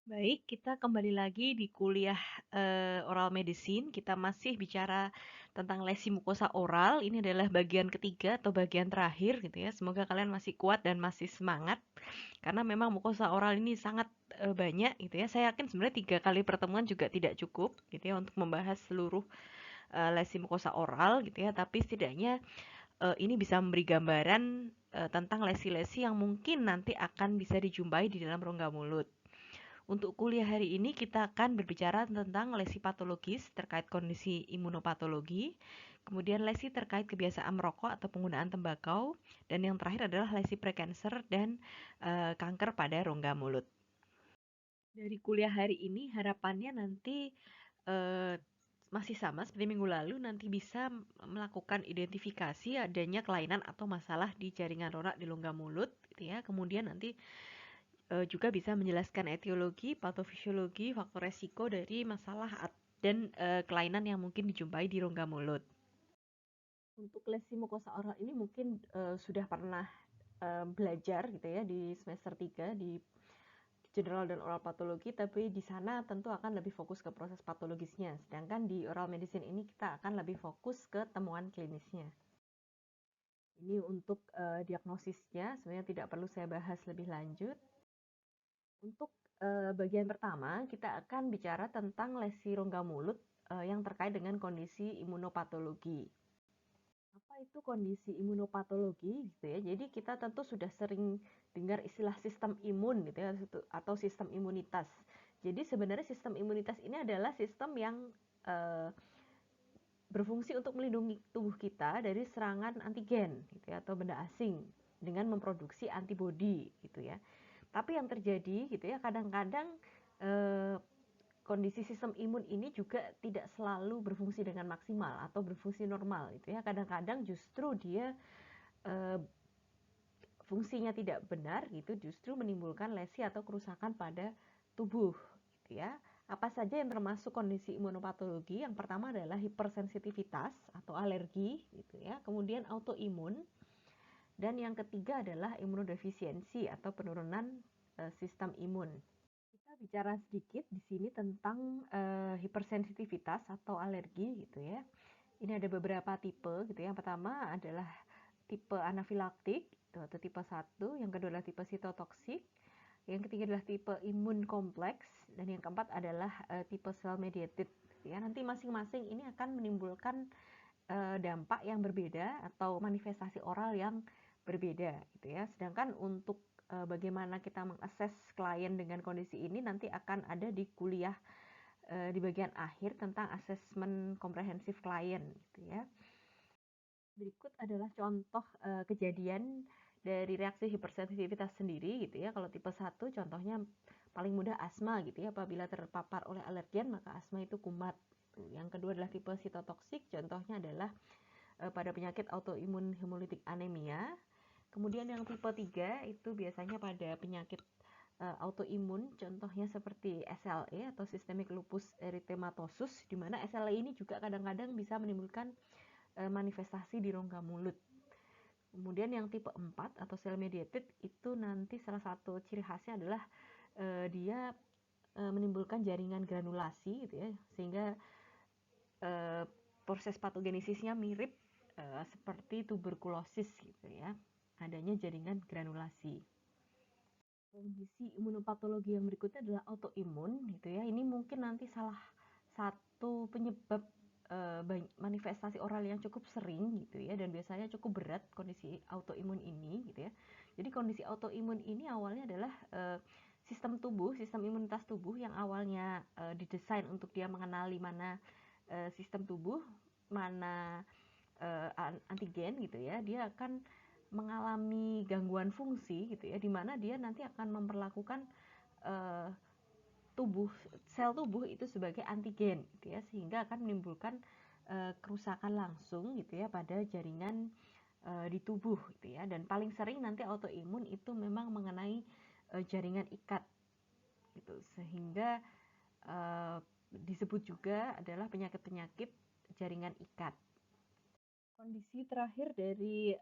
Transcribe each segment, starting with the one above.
Baik, kita kembali lagi di kuliah oral medicine. Kita masih bicara tentang lesi mukosa oral. Ini adalah bagian ketiga atau bagian terakhir gitu ya. Semoga kalian masih kuat dan masih semangat karena memang mukosa oral ini sangat banyak gitu ya. Saya yakin sebenarnya 3 kali pertemuan juga tidak cukup gitu ya untuk membahas seluruh lesi mukosa oral gitu ya. Tapi setidaknya ini bisa memberi gambaran tentang lesi-lesi yang mungkin nanti akan bisa dijumpai di dalam rongga mulut. Untuk kuliah hari ini kita akan berbicara tentang lesi patologis terkait kondisi imunopatologi, kemudian lesi terkait kebiasaan merokok atau penggunaan tembakau, dan yang terakhir adalah lesi prekancer dan kanker pada rongga mulut. Dari kuliah hari ini harapannya nanti eh, masih sama seperti minggu lalu, nanti bisa melakukan identifikasi adanya kelainan atau masalah di jaringan rorak di rongga mulut gitu ya. Kemudian nanti juga bisa menjelaskan etiologi, patofisiologi, faktor resiko dari masalah dan kelainan yang mungkin dijumpai di rongga mulut. Untuk lesi mukosa oral ini mungkin sudah pernah belajar gitu ya di semester 3 di general dan oral patologi, tapi di sana tentu akan lebih fokus ke proses patologisnya. Sedangkan di oral medicine ini kita akan lebih fokus ke temuan klinisnya. Ini untuk diagnosisnya sebenarnya tidak perlu saya bahas lebih lanjut. Untuk bagian pertama, kita akan bicara tentang lesi rongga mulut yang terkait dengan kondisi imunopatologi. Apa itu kondisi imunopatologi gitu ya? Jadi kita tentu sudah sering dengar istilah sistem imun gitu ya atau sistem imunitas. Jadi sebenarnya sistem imunitas ini adalah sistem yang uh, berfungsi untuk melindungi tubuh kita dari serangan antigen gitu ya, atau benda asing dengan memproduksi antibodi gitu ya. Tapi yang terjadi gitu ya, kadang-kadang eh, kondisi sistem imun ini juga tidak selalu berfungsi dengan maksimal atau berfungsi normal gitu ya. Kadang-kadang justru dia eh, fungsinya tidak benar gitu, justru menimbulkan lesi atau kerusakan pada tubuh gitu ya. Apa saja yang termasuk kondisi imunopatologi? Yang pertama adalah hipersensitivitas atau alergi gitu ya. Kemudian autoimun, dan yang ketiga adalah imunodefisiensi atau penurunan sistem imun. Kita bicara sedikit di sini tentang hipersensitivitas atau alergi gitu ya. Ini ada beberapa tipe gitu ya. Yang pertama adalah tipe anafilaktik atau tipe 1, yang kedua adalah tipe sitotoksik, yang ketiga adalah tipe imun kompleks, dan yang keempat adalah tipe cell mediated. Ya, nanti masing-masing ini akan menimbulkan dampak yang berbeda atau manifestasi oral yang berbeda gitu ya. Sedangkan untuk bagaimana kita mengakses klien dengan kondisi ini nanti akan ada di kuliah di bagian akhir tentang asesmen komprehensif klien gitu ya. Berikut adalah contoh kejadian dari reaksi hipersensitivitas sendiri gitu ya. Kalau tipe 1 contohnya paling mudah asma gitu ya. Apabila terpapar oleh alergen maka asma itu kumat. Yang kedua adalah tipe sitotoksik, contohnya adalah pada penyakit autoimun hemolytic anemia. Kemudian yang tipe 3 itu biasanya pada penyakit autoimun, contohnya seperti SLE atau systemic lupus erythematosus, di mana SLE ini juga kadang-kadang bisa menimbulkan manifestasi di rongga mulut. Kemudian yang tipe 4 atau cell mediated itu nanti salah satu ciri khasnya adalah dia menimbulkan jaringan granulasi gitu ya, sehingga proses patogenesisnya mirip seperti tuberkulosis gitu ya, adanya jaringan granulasi. Kondisi imunopatologi yang berikutnya adalah autoimun gitu ya. Ini mungkin nanti salah satu penyebab manifestasi oral yang cukup sering gitu ya, dan biasanya cukup berat kondisi autoimun ini gitu ya. Jadi kondisi autoimun ini awalnya adalah sistem tubuh, sistem imunitas tubuh yang awalnya didesain untuk dia mengenali mana sistem tubuh, mana antigen gitu ya, dia akan mengalami gangguan fungsi gitu ya, di mana dia nanti akan memperlakukan uh, tubuh sel tubuh itu sebagai antigen gitu ya, sehingga akan menimbulkan kerusakan langsung gitu ya pada jaringan di tubuh gitu ya. Dan paling sering nanti autoimun itu memang mengenai jaringan ikat gitu, sehingga uh, disebut juga adalah penyakit-penyakit jaringan ikat. Kondisi terakhir dari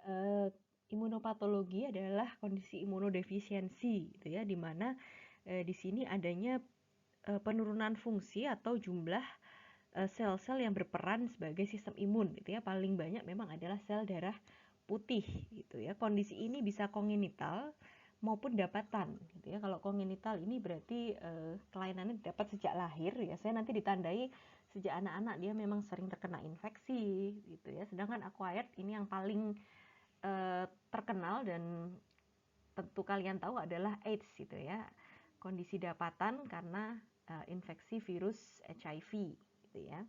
imunopatologi adalah kondisi imunodefisiensi gitu ya, di mana Di sini adanya penurunan fungsi atau jumlah sel-sel yang berperan sebagai sistem imun gitu ya. Paling banyak memang adalah sel darah putih gitu ya. Kondisi ini bisa kongenital maupun dapatan gitu ya. Kalau kongenital ini berarti kelainannya dapat sejak lahir ya. Saya nanti ditandai sejak anak-anak dia memang sering terkena infeksi gitu ya. Sedangkan acquired ini yang paling terkenal dan tentu kalian tahu adalah AIDS gitu ya. Kondisi dapatan karena infeksi virus HIV gitu ya.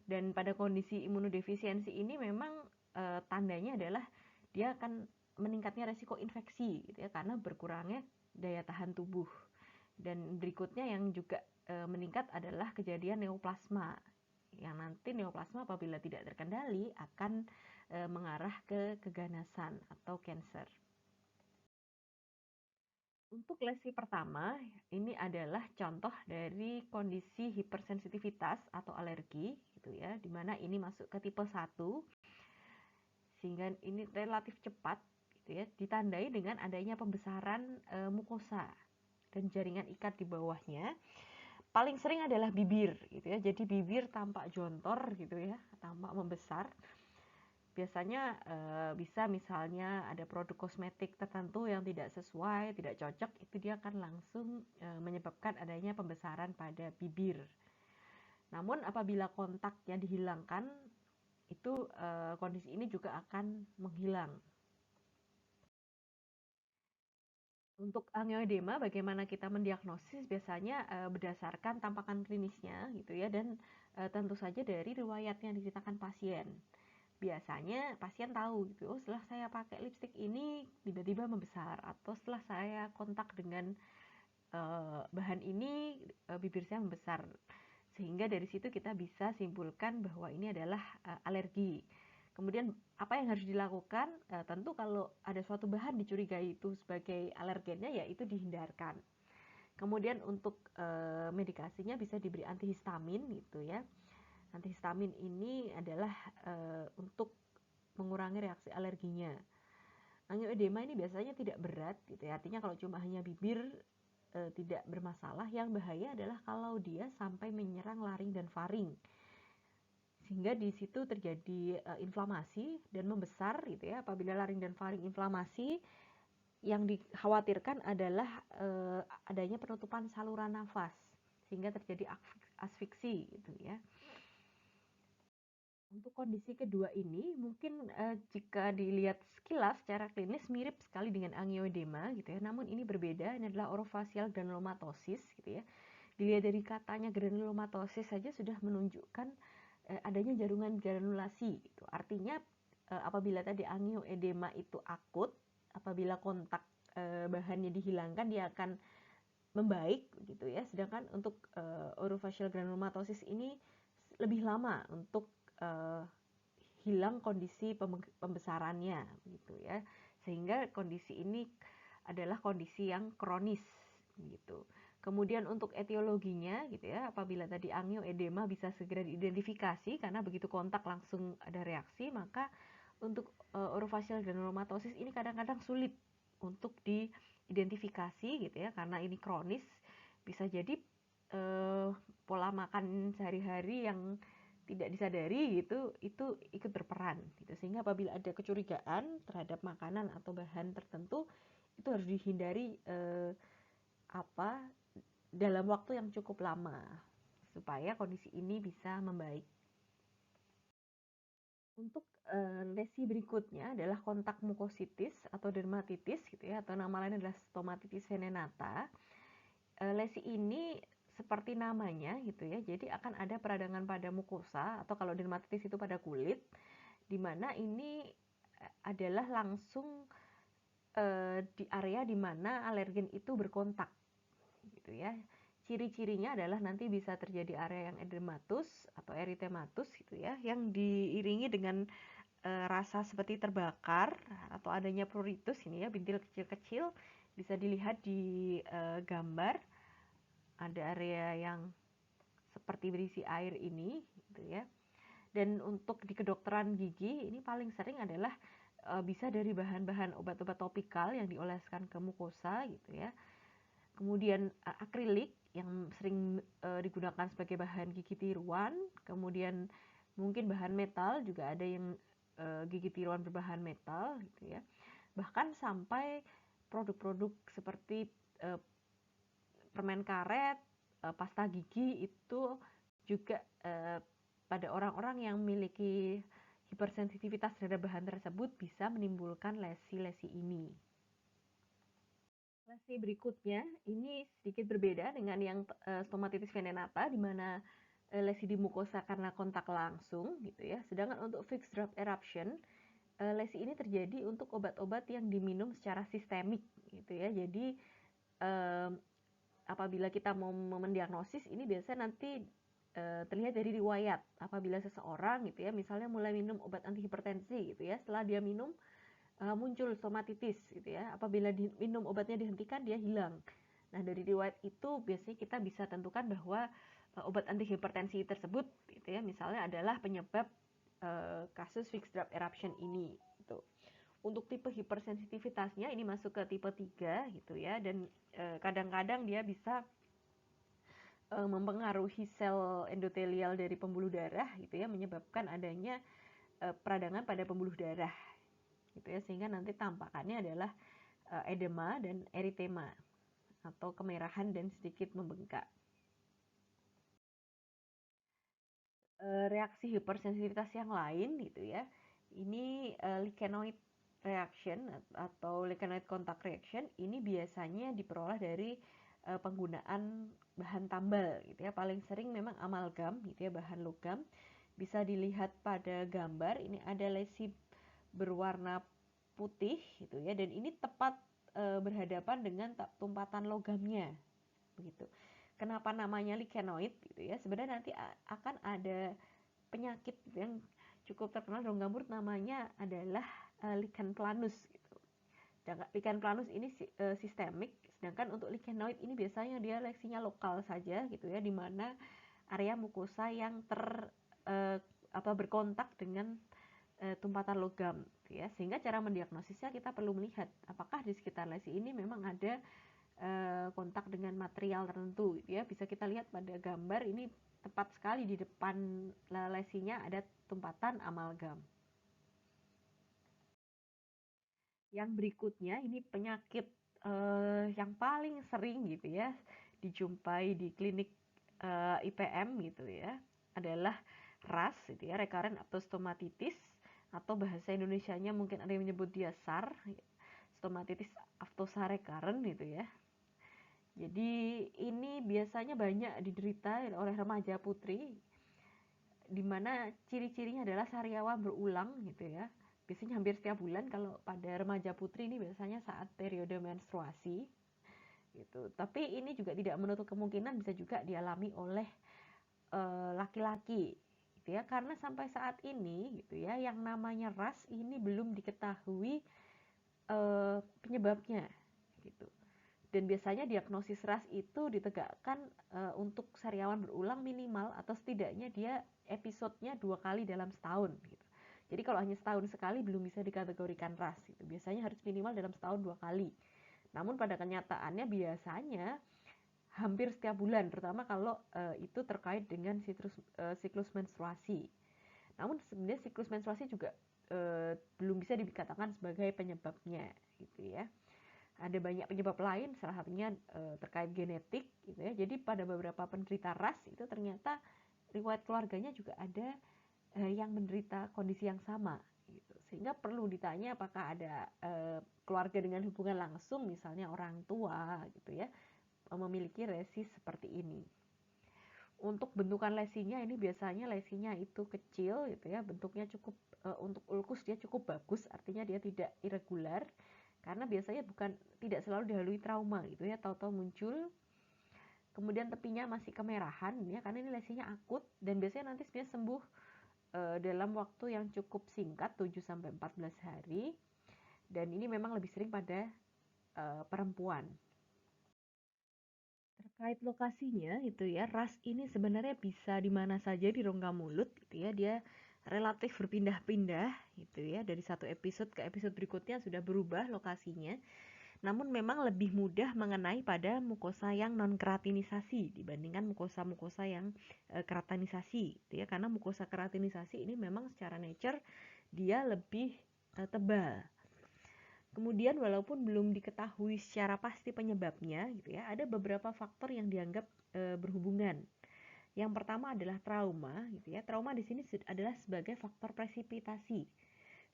Dan pada kondisi imunodefisiensi ini memang tandanya adalah dia akan meningkatnya resiko infeksi gitu ya, karena berkurangnya daya tahan tubuh. Dan berikutnya yang juga meningkat adalah kejadian neoplasma. Yang nanti neoplasma apabila tidak terkendali akan mengarah ke keganasan atau cancer. Untuk lesi pertama, ini adalah contoh dari kondisi hipersensitivitas atau alergi gitu ya, dimana ini masuk ke tipe 1, sehingga ini relatif cepat gitu ya, ditandai dengan adanya pembesaran mukosa dan jaringan ikat di bawahnya. Paling sering adalah bibir gitu ya, jadi bibir tampak jontor gitu ya, tampak membesar. Biasanya bisa misalnya ada produk kosmetik tertentu yang tidak sesuai, tidak cocok, itu dia akan langsung menyebabkan adanya pembesaran pada bibir. Namun apabila kontaknya dihilangkan, itu kondisi ini juga akan menghilang. Untuk angioedema, bagaimana kita mendiagnosis? Biasanya berdasarkan tampakan klinisnya gitu ya, dan tentu saja dari riwayat yang diceritakan pasien. Biasanya pasien tahu gitu, oh setelah saya pakai lipstik ini tiba-tiba membesar, atau setelah saya kontak dengan bahan ini bibir saya membesar. Sehingga dari situ kita bisa simpulkan bahwa ini adalah alergi. Kemudian apa yang harus dilakukan? Tentu kalau ada suatu bahan dicurigai itu sebagai alergennya, ya itu dihindarkan. Kemudian untuk medikasinya bisa diberi antihistamin gitu ya. Antihistamin ini adalah untuk mengurangi reaksi alerginya. Angioedema ini biasanya tidak berat gitu ya. Artinya kalau cuma hanya bibir tidak bermasalah. Yang bahaya adalah kalau dia sampai menyerang laring dan faring. Sehingga di situ terjadi inflamasi dan membesar gitu ya. Apabila laring dan faring inflamasi, yang dikhawatirkan adalah adanya penutupan saluran nafas sehingga terjadi asfiksi gitu ya. Untuk kondisi kedua ini mungkin jika dilihat sekilas secara klinis mirip sekali dengan angioedema gitu ya, namun ini berbeda. Ini adalah orofacial granulomatosis gitu ya. Dilihat dari katanya granulomatosis saja sudah menunjukkan adanya jaringan granulasi gitu. Artinya apabila tadi angioedema itu akut, apabila kontak bahannya dihilangkan dia akan membaik gitu ya. Sedangkan untuk orofacial granulomatosis ini lebih lama untuk hilang kondisi pembesarannya gitu ya. Sehingga kondisi ini adalah kondisi yang kronis gitu. Kemudian untuk etiologinya gitu ya, apabila tadi angioedema bisa segera diidentifikasi karena begitu kontak langsung ada reaksi, maka untuk orofacial granulomatosis ini kadang-kadang sulit untuk diidentifikasi gitu ya, karena ini kronis. Bisa jadi pola makan sehari-hari yang tidak disadari gitu itu ikut berperan gitu, sehingga apabila ada kecurigaan terhadap makanan atau bahan tertentu itu harus dihindari apa dalam waktu yang cukup lama supaya kondisi ini bisa membaik. Untuk lesi berikutnya adalah kontak mukositis atau dermatitis gitu ya, atau nama lain adalah stomatitis venenata. Lesi ini seperti namanya gitu ya, jadi akan ada peradangan pada mukosa, atau kalau dermatitis itu pada kulit, di mana ini adalah langsung di area di mana alergen itu berkontak gitu ya. Ciri-cirinya adalah nanti bisa terjadi area yang edematus atau eritematus gitu ya, yang diiringi dengan rasa seperti terbakar atau adanya pruritus ini ya, bintil kecil-kecil. Bisa dilihat di gambar, ada area yang seperti berisi air ini gitu ya. Dan untuk di kedokteran gigi ini paling sering adalah bisa dari bahan-bahan obat-obat topikal yang dioleskan ke mukosa gitu ya. kemudian akrilik yang sering digunakan sebagai bahan gigi tiruan, kemudian mungkin bahan metal juga ada yang gigi tiruan berbahan metal gitu ya. Bahkan sampai produk-produk seperti permen karet, pasta gigi itu juga pada orang-orang yang memiliki hipersensitivitas terhadap bahan tersebut bisa menimbulkan lesi-lesi ini. Lesi berikutnya ini sedikit berbeda dengan yang stomatitis venenata, di mana lesi di mukosa karena kontak langsung gitu ya. Sedangkan untuk fixed drop eruption, lesi ini terjadi untuk obat-obat yang diminum secara sistemik gitu ya. Jadi apabila kita mau mendiagnosis ini biasanya nanti terlihat dari riwayat. Apabila seseorang gitu ya, misalnya mulai minum obat antihipertensi gitu ya, setelah dia minum muncul stomatitis gitu ya. Apabila minum obatnya dihentikan dia hilang. Nah, dari riwayat itu biasanya kita bisa tentukan bahwa obat antihipertensi tersebut gitu ya, misalnya adalah penyebab kasus fixed drop eruption ini gitu. Untuk tipe hipersensitivitasnya ini masuk ke tipe 3 gitu ya, dan kadang-kadang dia bisa mempengaruhi sel endotelial dari pembuluh darah gitu ya, menyebabkan adanya peradangan pada pembuluh darah gitu ya, sehingga nanti tampakannya adalah edema dan eritema atau kemerahan dan sedikit membengkak. Reaksi hipersensitivitas yang lain gitu ya, ini lichenoid reaction atau lichenoid contact reaction ini biasanya diperoleh dari penggunaan bahan tambal gitu ya. Paling sering memang amalgam gitu ya, bahan logam. Bisa dilihat pada gambar, ini ada lesi berwarna putih gitu ya, dan ini tepat berhadapan dengan tumpatan logamnya begitu. Kenapa namanya lichenoid gitu ya? Sebenarnya nanti akan ada penyakit yang cukup terkenal di gambut, namanya adalah lichen planus gitu. Lichen planus ini sistemik, sedangkan untuk lichenoid ini biasanya dia lesinya lokal saja gitu ya, di mana area mukosa yang berkontak dengan tumpatan logam gitu ya. Sehingga cara mendiagnosisnya kita perlu melihat apakah di sekitar lesi ini memang ada kontak dengan material tertentu gitu ya. Bisa kita lihat pada gambar ini tepat sekali di depan lesinya ada tumpatan amalgam. Yang berikutnya ini penyakit yang paling sering gitu ya dijumpai di klinik IPM gitu ya, adalah RAS gitu ya, recurrent aphthostomatitis, atau bahasa Indonesianya mungkin ada yang menyebut dia SAR, stomatitis aphthosar recurrent gitu ya. Jadi ini biasanya banyak diderita oleh remaja putri, di mana ciri-cirinya adalah sariawan berulang gitu ya. Biasanya hampir setiap bulan. Kalau pada remaja putri ini biasanya saat periode menstruasi gitu. Tapi ini juga tidak menutup kemungkinan bisa juga dialami oleh laki-laki gitu ya, karena sampai saat ini gitu ya, yang namanya RAS ini belum diketahui penyebabnya gitu. Dan biasanya diagnosis RAS itu ditegakkan untuk sariawan berulang minimal atau setidaknya dia episodenya 2 kali dalam setahun gitu. Jadi kalau hanya setahun sekali belum bisa dikategorikan RAS gitu. Biasanya harus minimal dalam setahun 2 kali. Namun pada kenyataannya biasanya hampir setiap bulan, terutama kalau itu terkait dengan siklus menstruasi. Namun sebenarnya siklus menstruasi juga belum bisa dikatakan sebagai penyebabnya gitu ya. Ada banyak penyebab lain, salah satunya terkait genetik gitu ya. Jadi pada beberapa penderita RAS itu ternyata riwayat keluarganya juga ada yang menderita kondisi yang sama gitu. Sehingga perlu ditanya apakah ada keluarga dengan hubungan langsung, misalnya orang tua gitu ya, memiliki lesi seperti ini. Untuk bentukan lesinya ini biasanya lesinya itu kecil gitu ya, bentuknya cukup untuk ulkus dia cukup bagus, artinya dia tidak irregular, karena biasanya tidak selalu dihului trauma gitu ya, tahu-tahu muncul. Kemudian tepinya masih kemerahan ya, karena ini lesinya akut, dan biasanya nanti sebenarnya sembuh dalam waktu yang cukup singkat, 7 sampai 14 hari. Dan ini memang lebih sering pada perempuan. Terkait lokasinya itu ya, RAS ini sebenarnya bisa di mana saja di rongga mulut gitu ya. Dia relatif berpindah-pindah gitu ya, dari satu episode ke episode berikutnya sudah berubah lokasinya. Namun memang lebih mudah mengenai pada mukosa yang non keratinisasi dibandingkan mukosa-mukosa yang keratinisasi gitu ya. Karena mukosa keratinisasi ini memang secara nature dia lebih tebal. Kemudian walaupun belum diketahui secara pasti penyebabnya gitu ya, ada beberapa faktor yang dianggap berhubungan. Yang pertama adalah trauma gitu ya. Trauma di sini adalah sebagai faktor presipitasi.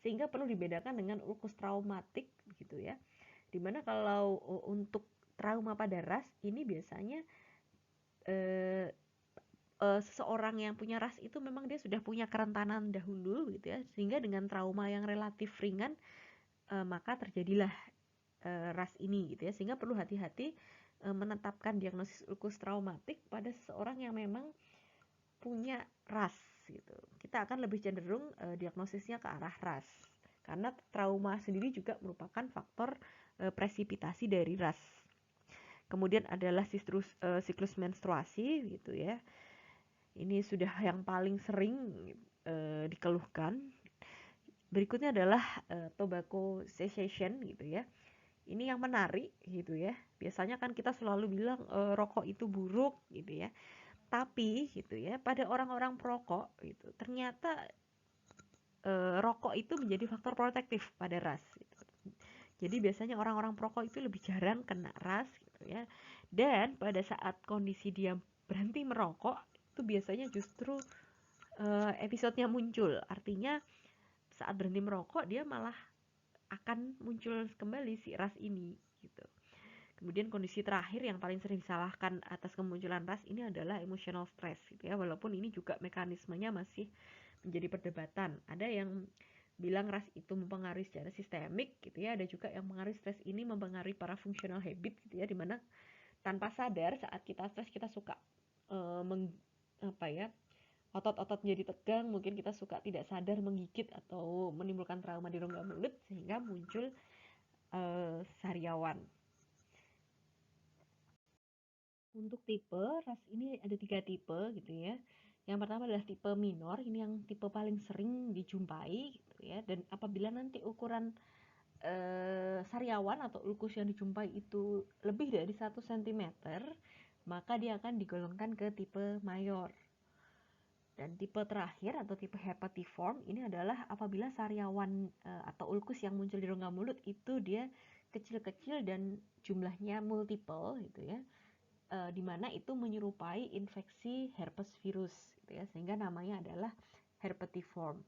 Sehingga perlu dibedakan dengan ulkus traumatik gitu ya. Dimana kalau untuk trauma pada ras ini biasanya seseorang yang punya ras itu memang dia sudah punya kerentanan dahulu gitu ya, sehingga dengan trauma yang relatif ringan maka terjadilah ras ini gitu ya, sehingga perlu hati-hati menetapkan diagnosis ulkus traumatik pada seseorang yang memang punya ras gitu. Kita akan lebih cenderung diagnosisnya ke arah ras karena trauma sendiri juga merupakan faktor presipitasi dari ras. Kemudian adalah siklus menstruasi gitu ya. Ini sudah yang paling sering dikeluhkan. Berikutnya adalah tobacco cessation gitu ya. Ini yang menarik gitu ya. Biasanya kan kita selalu bilang rokok itu buruk gitu ya. Tapi gitu ya, pada orang-orang perokok gitu, ternyata rokok itu menjadi faktor protektif pada ras gitu. Jadi biasanya orang-orang perokok itu lebih jarang kena ras gitu ya. Dan pada saat kondisi dia berhenti merokok, itu biasanya justru episodenya muncul. Artinya saat berhenti merokok dia malah akan muncul kembali si ras ini gitu. Kemudian kondisi terakhir yang paling sering disalahkan atas kemunculan ras ini adalah emotional stress gitu ya. Walaupun ini juga mekanismenya masih menjadi perdebatan. Ada yang bilang ras itu mempengaruhi secara sistemik gitu ya. Ada juga yang mempengaruhi stres ini mempengaruhi para functional habit gitu ya, dimana tanpa sadar saat kita stres kita suka apa ya, otot-otot menjadi tegang, mungkin kita suka tidak sadar menggigit atau menimbulkan trauma di rongga mulut sehingga muncul sariawan. Untuk tipe ras ini ada 3 tipe gitu ya. Yang pertama adalah tipe minor, ini yang tipe paling sering dijumpai gitu ya. Dan apabila nanti ukuran sariawan atau ulkus yang dijumpai itu lebih dari 1 cm, maka dia akan digolongkan ke tipe mayor. Dan tipe terakhir atau tipe herpetiform ini adalah apabila sariawan atau ulkus yang muncul di rongga mulut itu dia kecil-kecil dan jumlahnya multiple gitu ya. Di mana itu menyerupai infeksi herpes virus gitu ya, sehingga namanya adalah herpetiform.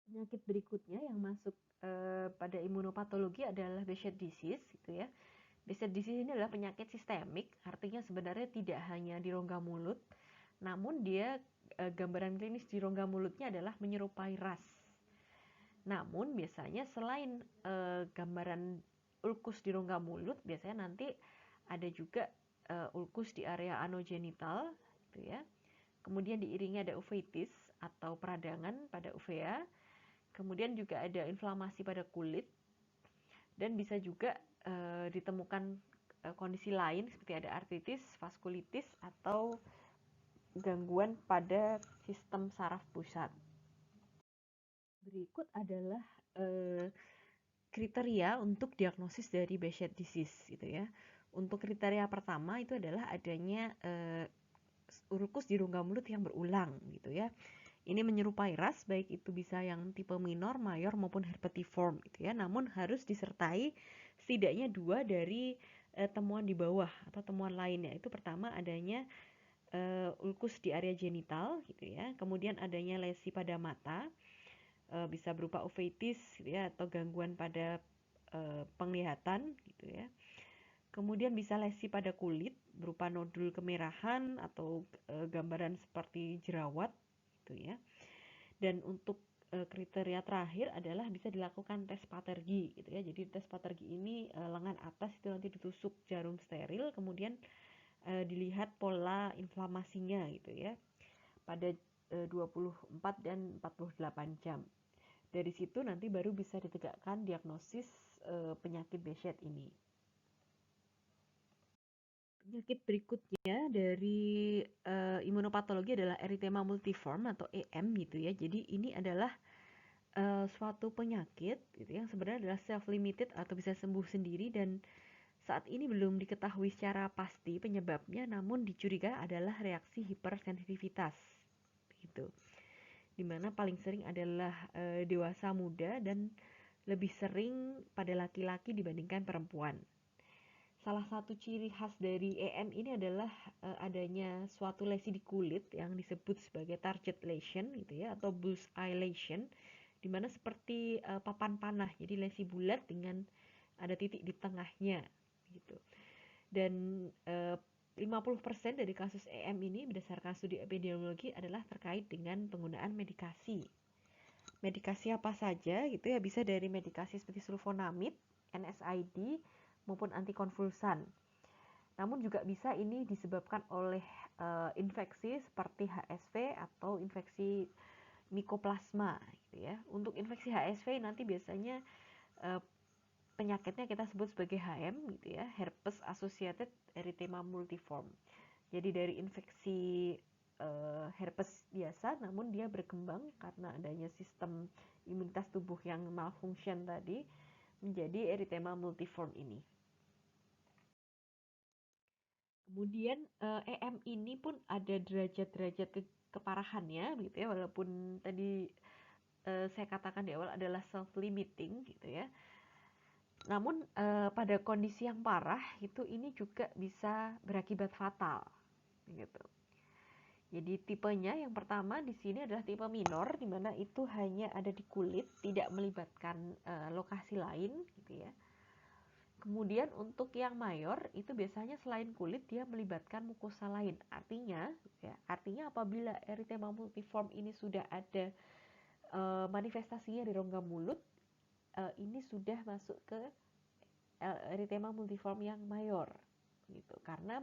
Penyakit berikutnya yang masuk pada imunopatologi adalah Behcet disease gitu ya. Behcet disease ini adalah penyakit sistemik, artinya sebenarnya tidak hanya di rongga mulut, namun dia gambaran klinis di rongga mulutnya adalah menyerupai ras. Namun biasanya selain gambaran ulkus di rongga mulut, biasanya nanti ada juga ulkus di area anogenital gitu ya. Kemudian diiringi ada uveitis atau peradangan pada uvea. Kemudian juga ada inflamasi pada kulit dan bisa juga ditemukan kondisi lain seperti ada artritis, vaskulitis atau gangguan pada sistem saraf pusat. Berikut adalah kriteria untuk diagnosis dari Behcet disease gitu ya. Untuk kriteria pertama itu adalah adanya ulkus di rongga mulut yang berulang gitu ya. Ini menyerupai ras, baik itu bisa yang tipe minor, mayor maupun herpetiform gitu ya. Namun harus disertai setidaknya 2 dari temuan di bawah atau temuan lainnya. Itu pertama adanya ulkus di area genital gitu ya. Kemudian adanya lesi pada mata, bisa berupa uveitis gitu ya, atau gangguan pada penglihatan gitu ya. Kemudian bisa lesi pada kulit berupa nodul kemerahan atau gambaran seperti jerawat gitu ya. Dan untuk kriteria terakhir adalah bisa dilakukan tes patergi gitu ya. Jadi tes patergi ini lengan atas itu nanti ditusuk jarum steril, kemudian dilihat pola inflamasinya gitu ya pada 24 dan 48 jam. Dari situ nanti baru bisa ditegakkan diagnosis penyakit Behcet ini. Penyakit berikutnya dari imunopatologi adalah erythema multiforme atau EM gitu ya. Jadi ini adalah suatu penyakit gitu yang sebenarnya adalah self limited atau bisa sembuh sendiri, dan saat ini belum diketahui secara pasti penyebabnya, namun dicurigai adalah reaksi hipersensitivitas gitu. Dimana paling sering adalah dewasa muda dan lebih sering pada laki-laki dibandingkan perempuan. Salah satu ciri khas dari EM ini adalah adanya suatu lesi di kulit yang disebut sebagai target lesion gitu ya, atau bullseye lesion, dimana seperti papan panah, jadi lesi bulat dengan ada titik di tengahnya gitu. Dan 50% dari kasus EM ini berdasarkan studi epidemiologi adalah terkait dengan penggunaan medikasi. Medikasi apa saja gitu ya, bisa dari medikasi seperti sulfonamid, NSAID, maupun antikonvulsan. Namun juga bisa ini disebabkan oleh infeksi seperti HSV atau infeksi mikoplasma gitu ya. Untuk infeksi HSV nanti biasanya uh, penyakitnya kita sebut sebagai HM gitu ya, herpes associated erythema multiforme. Jadi dari infeksi herpes biasa, namun dia berkembang karena adanya sistem imunitas tubuh yang malfunction tadi menjadi erythema multiforme ini. Kemudian EM ini pun ada derajat-derajat keparahannya gitu ya, walaupun tadi saya katakan di awal adalah self limiting gitu ya. Namun pada kondisi yang parah itu ini juga bisa berakibat fatal gitu. Jadi tipenya yang pertama di sini adalah tipe minor, di mana itu hanya ada di kulit, tidak melibatkan lokasi lain gitu ya. Kemudian untuk yang mayor itu biasanya selain kulit dia melibatkan mukosa lain. Artinya apabila erythema multiforme ini sudah ada manifestasinya di rongga mulut, ini sudah masuk ke erythema multiforme yang mayor gitu. Karena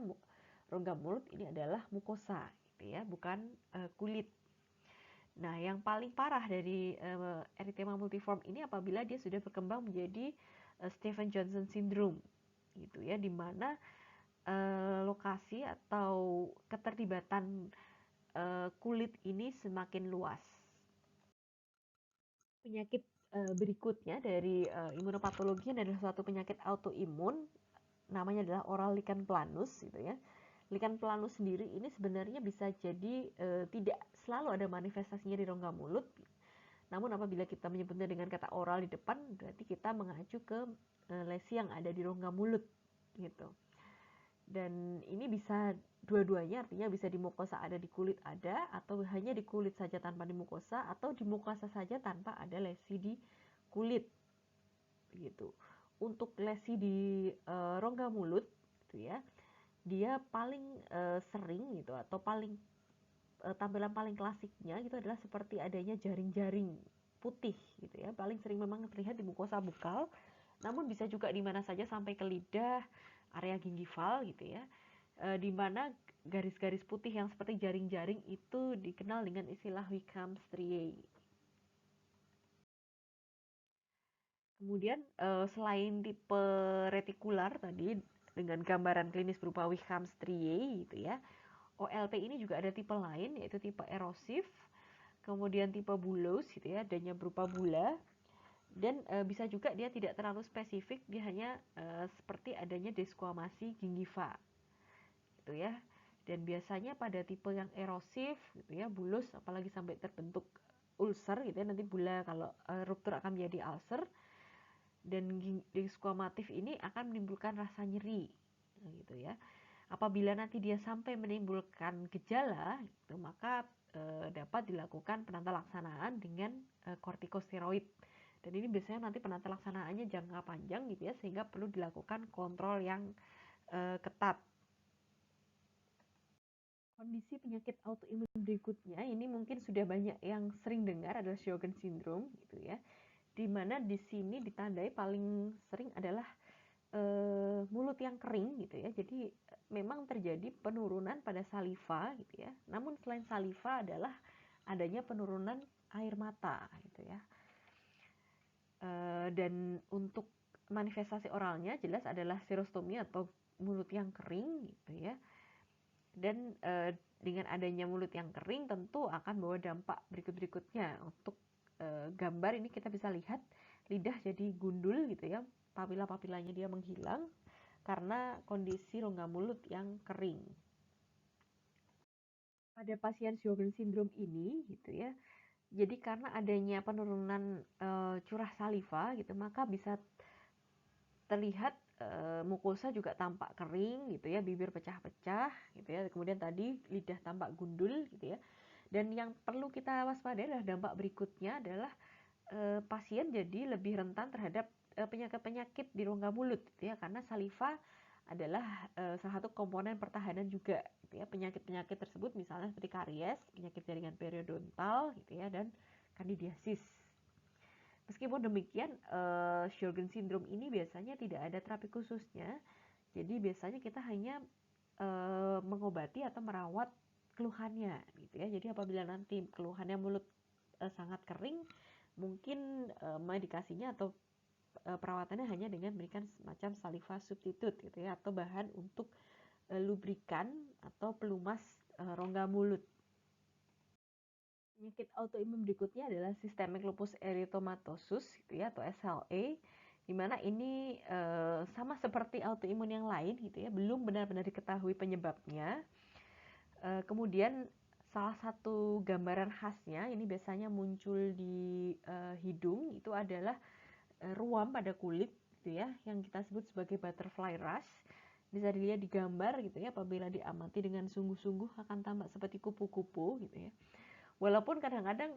rongga mulut ini adalah mukosa gitu ya, bukan kulit. Nah, yang paling parah dari erythema multiforme ini apabila dia sudah berkembang menjadi Stevens Johnson syndrome gitu ya, di mana lokasi atau keterlibatan kulit ini semakin luas. Penyakit berikutnya dari imunopatologi adalah suatu penyakit autoimun, namanya adalah oral lichen planus gitu ya. Lichen planus sendiri ini sebenarnya bisa jadi tidak selalu ada manifestasinya di rongga mulut. Namun apabila kita menyebutnya dengan kata oral di depan, berarti kita mengacu ke lesi yang ada di rongga mulut gitu. Dan ini bisa dua-duanya, artinya bisa di mukosa ada, di kulit ada, atau hanya di kulit saja tanpa di mukosa, atau di mukosa saja tanpa ada lesi di kulit gitu. Untuk lesi di rongga mulut gitu ya, dia paling sering gitu, atau paling tampilan paling klasiknya gitu adalah seperti adanya jaring-jaring putih gitu ya, paling sering memang terlihat di mukosa bukal, namun bisa juga di mana saja sampai ke lidah, area gingival gitu ya, di mana garis-garis putih yang seperti jaring-jaring itu dikenal dengan istilah Wickham striae. Kemudian selain tipe retikular tadi dengan gambaran klinis berupa Wickham striae gitu ya, OLP ini juga ada tipe lain yaitu tipe erosif, kemudian tipe bullous gitu ya, adanya berupa bula, dan bisa juga dia tidak terlalu spesifik, dia hanya seperti adanya desquamasi gingiva gitu ya. Dan biasanya pada tipe yang erosif gitu ya, bulus apalagi sampai terbentuk ulcer gitu ya, nanti bula kalau ruptur akan menjadi ulcer, dan desquamatif ini akan menimbulkan rasa nyeri gitu ya. Apabila nanti dia sampai menimbulkan gejala gitu, maka dapat dilakukan penata laksanaan dengan kortikosteroid. Dan ini biasanya nanti penata laksanaannya jangka panjang gitu ya, sehingga perlu dilakukan kontrol yang ketat. Kondisi penyakit autoimun berikutnya ini mungkin sudah banyak yang sering dengar adalah Sjogren syndrome gitu ya. Di mana di sini ditandai paling sering adalah mulut yang kering gitu ya. Jadi memang terjadi penurunan pada saliva gitu ya. Namun selain saliva adalah adanya penurunan air mata gitu ya. Dan untuk manifestasi oralnya jelas adalah serostomi atau mulut yang kering gitu ya. Dan dengan adanya mulut yang kering tentu akan bawa dampak berikut-berikutnya untuk gambar ini kita bisa lihat lidah jadi gundul gitu ya, papila-papilanya dia menghilang karena kondisi rongga mulut yang kering. Pada pasien Sjogren syndrome ini gitu ya, jadi karena adanya penurunan curah saliva gitu, maka bisa terlihat mukosa juga tampak kering gitu ya, bibir pecah-pecah gitu ya. Kemudian tadi lidah tampak gundul gitu ya. Dan yang perlu kita waspadai adalah dampak berikutnya adalah pasien jadi lebih rentan terhadap penyakit-penyakit di rongga mulut gitu ya, karena saliva adalah salah satu komponen pertahanan juga gitu ya. Penyakit-penyakit tersebut misalnya seperti karies, penyakit jaringan periodontal gitu ya, dan kandidiasis. Meskipun demikian, Sjogren syndrome ini biasanya tidak ada terapi khususnya. Jadi biasanya kita hanya mengobati atau merawat keluhannya gitu ya. Jadi apabila nanti keluhannya mulut sangat kering, mungkin medikasinya atau perawatannya hanya dengan memberikan semacam saliva substitute gitu ya, atau bahan untuk lubrikan atau pelumas rongga mulut. Penyakit autoimun berikutnya adalah Systemic Lupus Erythematosus gitu ya, atau SLE, di mana ini sama seperti autoimun yang lain gitu ya, belum benar-benar diketahui penyebabnya. Kemudian salah satu gambaran khasnya ini biasanya muncul di hidung, itu adalah ruam pada kulit gitu ya, yang kita sebut sebagai butterfly rash. Bisa dilihat di gambar gitu ya, apabila diamati dengan sungguh-sungguh akan tampak seperti kupu-kupu gitu ya. Walaupun kadang-kadang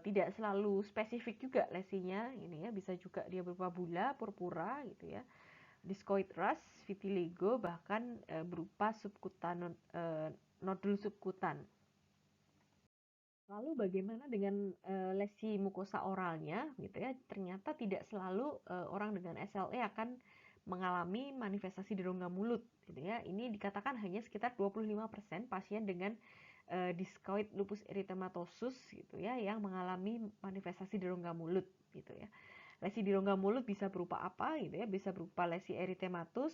tidak selalu spesifik juga lesinya ini ya, bisa juga dia berupa bula, purpura gitu ya, discoid rash, vitiligo, bahkan berupa subkutan, nodul subkutan. Lalu bagaimana dengan lesi mukosa oralnya gitu ya? Ternyata tidak selalu orang dengan SLE akan mengalami manifestasi di rongga mulut gitu ya. Ini dikatakan hanya sekitar 25% pasien dengan discoid lupus erythematosus gitu ya, yang mengalami manifestasi di rongga mulut gitu ya. Lesi di rongga mulut bisa berupa apa gitu ya? Bisa berupa lesi erythematus,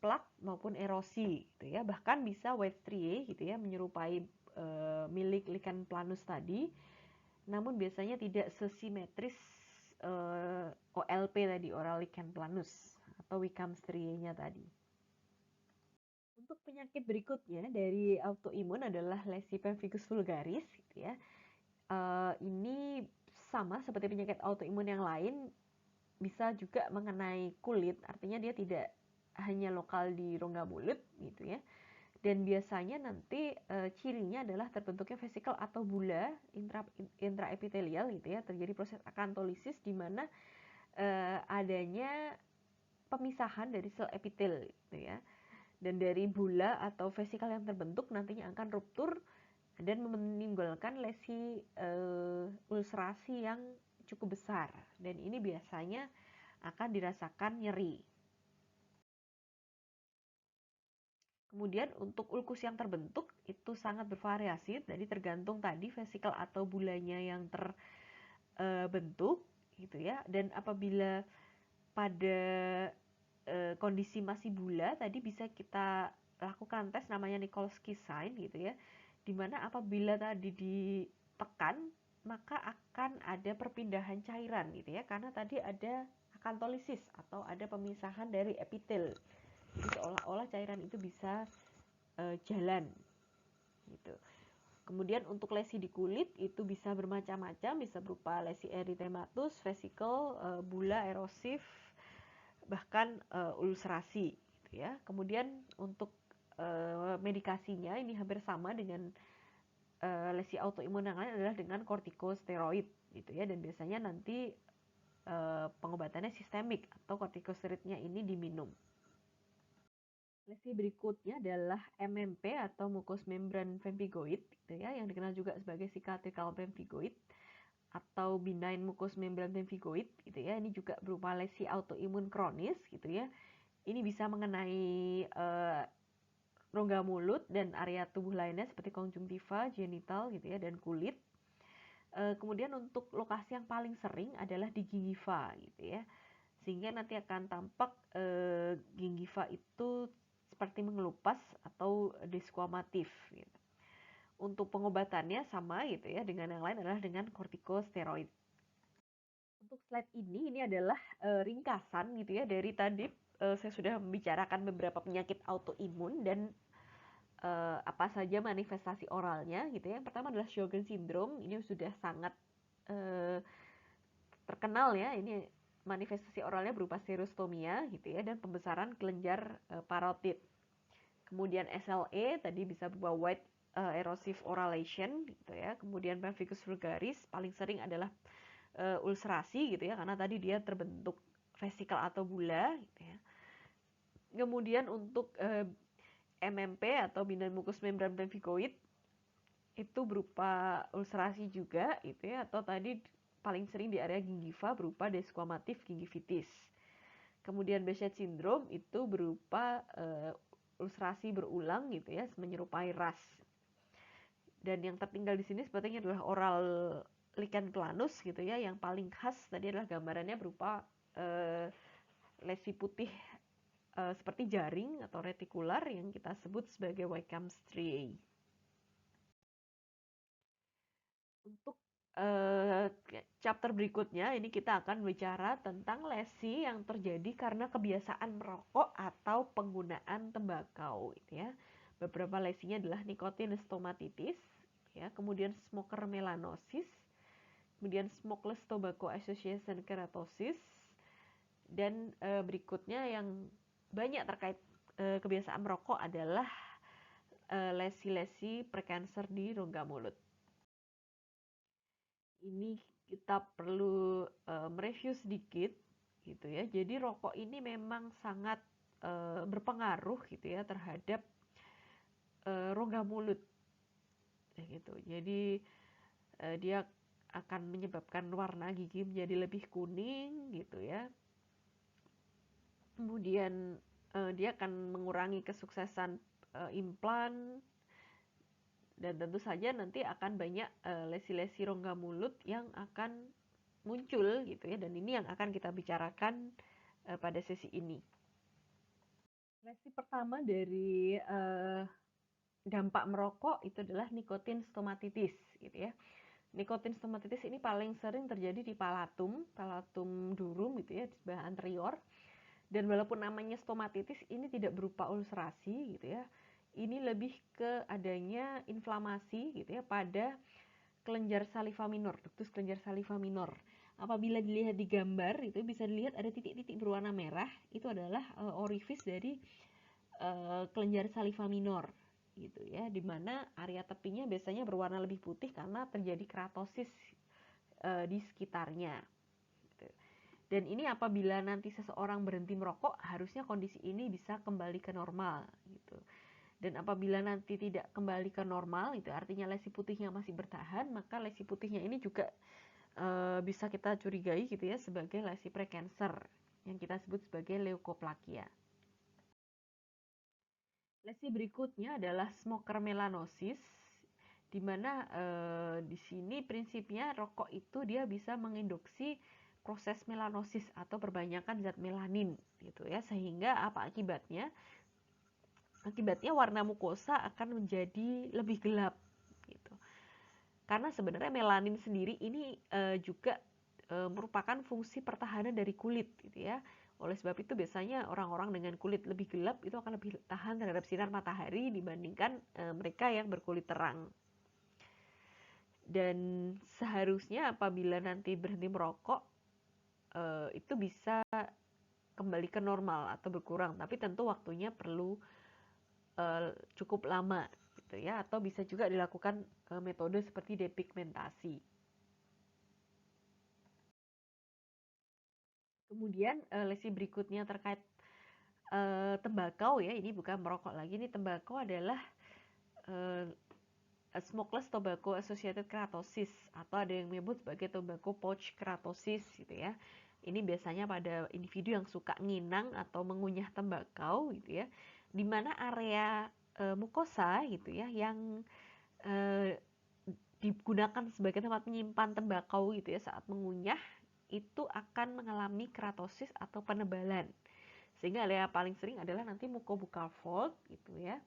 plak maupun erosi gitu ya. Bahkan bisa white striae gitu ya, menyerupai milik lichen planus tadi. Namun biasanya tidak sesimetris OLP tadi, oral lichen planus, atau Wickham striae-nya tadi. Untuk penyakit berikutnya dari autoimun adalah lesi pemphigus vulgaris gitu ya. Ini sama seperti penyakit autoimun yang lain, bisa juga mengenai kulit, artinya dia tidak hanya lokal di rongga mulut gitu ya. Dan biasanya nanti cirinya adalah terbentuknya vesikel atau bula intraepitelial gitu ya, terjadi proses akantolisis di mana adanya pemisahan dari sel epitel gitu ya. Dan dari bula atau vesikel yang terbentuk nantinya akan ruptur dan menimbulkan lesi ulcerasi yang cukup besar, dan ini biasanya akan dirasakan nyeri. Kemudian untuk ulkus yang terbentuk itu sangat bervariasi, jadi tergantung tadi vesikel atau bulanya yang terbentuk gitu ya. Dan apabila pada kondisi masih bula tadi, bisa kita lakukan tes namanya Nikolsky sign gitu ya, dimana apabila tadi ditekan maka akan ada perpindahan cairan gitu ya, karena tadi ada akantolisis atau ada pemisahan dari epitel. Jadi seolah-olah cairan itu bisa jalan gitu. Kemudian untuk lesi di kulit itu bisa bermacam-macam, bisa berupa lesi erythematus, vesikel, bula erosif, bahkan ulcerasi gitu ya. Kemudian untuk medikasinya ini hampir sama dengan lesi autoimun yang lain, adalah dengan kortikosteroid gitu ya, dan biasanya nanti pengobatannya sistemik atau kortikosteroidnya ini diminum. Lesi berikutnya adalah MMP atau mucous membrane pemphigoid gitu ya, yang dikenal juga sebagai cicatricial pemphigoid atau benign mucous membrane pemphigoid gitu ya. Ini juga berupa lesi autoimun kronis gitu ya. Ini bisa mengenai rongga mulut dan area tubuh lainnya seperti konjungtiva, genital gitu ya, dan kulit. Kemudian untuk lokasi yang paling sering adalah di gingiva gitu ya, sehingga nanti akan tampak gingiva itu seperti mengelupas atau desquamatif gitu. untuk pengobatannya sama gitu ya dengan yang lain adalah dengan kortikosteroid. Untuk slide ini adalah ringkasan gitu ya dari tadi saya sudah membicarakan beberapa penyakit autoimun dan apa saja manifestasi oralnya gitu ya. Yang pertama adalah Sjogren syndrome, ini sudah sangat uh, terkenal ya. Ini manifestasi oralnya berupa serostomia gitu ya dan pembesaran kelenjar parotid. Kemudian SLE tadi bisa berupa white erosive oral lesion gitu ya. Kemudian pemphigus vulgaris paling sering adalah ulcerasi gitu ya karena tadi dia terbentuk vesikel atau bula gitu ya. Kemudian untuk MMP atau benign mucous membrane pemphigoid itu berupa ulcerasi juga gitu ya atau tadi paling sering di area gingiva berupa desquamative gingivitis. Kemudian Behcet syndrome itu berupa ulcerasi berulang gitu ya menyerupai ras. Dan yang tertinggal di sini sepertinya adalah oral lichen planus gitu ya yang paling khas tadi adalah gambarannya berupa lesi putih seperti jaring atau retikular yang kita sebut sebagai Wickham striae. Untuk chapter berikutnya ini kita akan bicara tentang lesi yang terjadi karena kebiasaan merokok atau penggunaan tembakau gitu ya. Beberapa lesinya adalah nikotin stomatitis ya, kemudian smoker melanosis, kemudian smokeless tobacco association keratosis, dan berikutnya yang banyak terkait kebiasaan merokok adalah lesi-lesi prekancer di rongga mulut. Ini kita perlu mereview sedikit gitu ya. Jadi rokok ini memang sangat berpengaruh gitu ya terhadap rongga mulut gitu. Jadi dia akan menyebabkan warna gigi menjadi lebih kuning gitu ya. Kemudian dia akan mengurangi kesuksesan implan dan tentu saja nanti akan banyak lesi-lesi rongga mulut yang akan muncul gitu ya dan ini yang akan kita bicarakan pada sesi ini. Lesi pertama dari dampak merokok itu adalah nikotin stomatitis gitu ya. Nikotin stomatitis ini paling sering terjadi di palatum durum gitu ya di sebelah anterior. Dan walaupun namanya stomatitis ini tidak berupa ulcerasi gitu ya. Ini lebih ke adanya inflamasi gitu ya pada kelenjar saliva minor, ductus kelenjar saliva minor. Apabila dilihat di gambar itu bisa dilihat ada titik-titik berwarna merah, itu adalah orifice dari kelenjar saliva minor gitu ya, di mana area tepinya biasanya berwarna lebih putih karena terjadi keratosis di sekitarnya. Gitu. Dan ini apabila nanti seseorang berhenti merokok, harusnya kondisi ini bisa kembali ke normal gitu. Dan apabila nanti tidak kembali ke normal, itu artinya lesi putihnya masih bertahan, maka lesi putihnya ini juga bisa kita curigai gitu ya sebagai lesi prekancer yang kita sebut sebagai leukoplakia. Lesi berikutnya adalah smoker melanosis, di mana di sini prinsipnya rokok itu dia bisa menginduksi proses melanosis atau perbanyakan zat melanin gitu ya, sehingga apa akibatnya? Akibatnya warna mukosa akan menjadi lebih gelap gitu. Karena sebenarnya melanin sendiri ini juga merupakan fungsi pertahanan dari kulit gitu ya. Oleh sebab itu biasanya orang-orang dengan kulit lebih gelap itu akan lebih tahan terhadap sinar matahari dibandingkan mereka yang berkulit terang. Dan seharusnya apabila nanti berhenti merokok itu bisa kembali ke normal atau berkurang, tapi tentu waktunya perlu cukup lama gitu ya, atau bisa juga dilakukan metode seperti depigmentasi. Kemudian lesi berikutnya terkait tembakau ya, ini bukan merokok lagi, ini tembakau adalah smokeless tobacco associated keratosis atau ada yang menyebut sebagai tobacco pouch keratosis gitu ya. Ini biasanya pada individu yang suka nginang atau mengunyah tembakau gitu ya, di mana area mukosa gitu ya yang digunakan sebagai tempat menyimpan tembakau gitu ya saat mengunyah itu akan mengalami keratosis atau penebalan. Sehingga area paling sering adalah nanti mucobuccal fold gitu ya.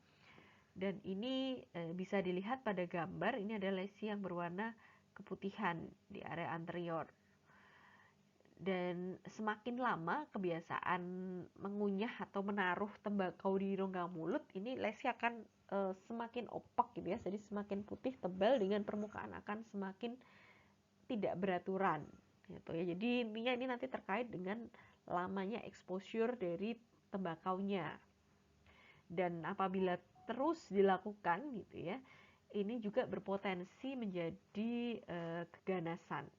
Dan ini bisa dilihat pada gambar, ini ada lesi yang berwarna keputihan di area anterior. Dan semakin lama kebiasaan mengunyah atau menaruh tembakau di rongga mulut, ini lesi akan semakin opak gitu ya, jadi semakin putih tebal dengan permukaan akan semakin tidak beraturan gitu ya. Jadi intinya ini nanti terkait dengan lamanya exposure dari tembakaunya. Dan apabila terus dilakukan gitu ya, ini juga berpotensi menjadi keganasan.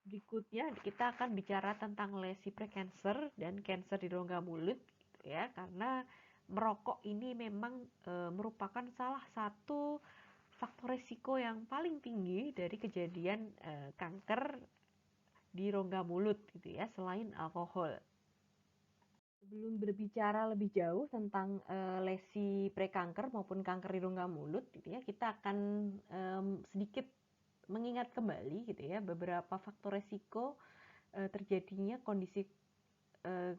Berikutnya kita akan bicara tentang lesi prekancer dan kanker di rongga mulut gitu ya, karena merokok ini memang merupakan salah satu faktor resiko yang paling tinggi dari kejadian kanker di rongga mulut gitu ya, selain alkohol. Sebelum berbicara lebih jauh tentang lesi prekanker maupun kanker di rongga mulut gitu ya, kita akan sedikit mengingat kembali gitu ya beberapa faktor resiko terjadinya kondisi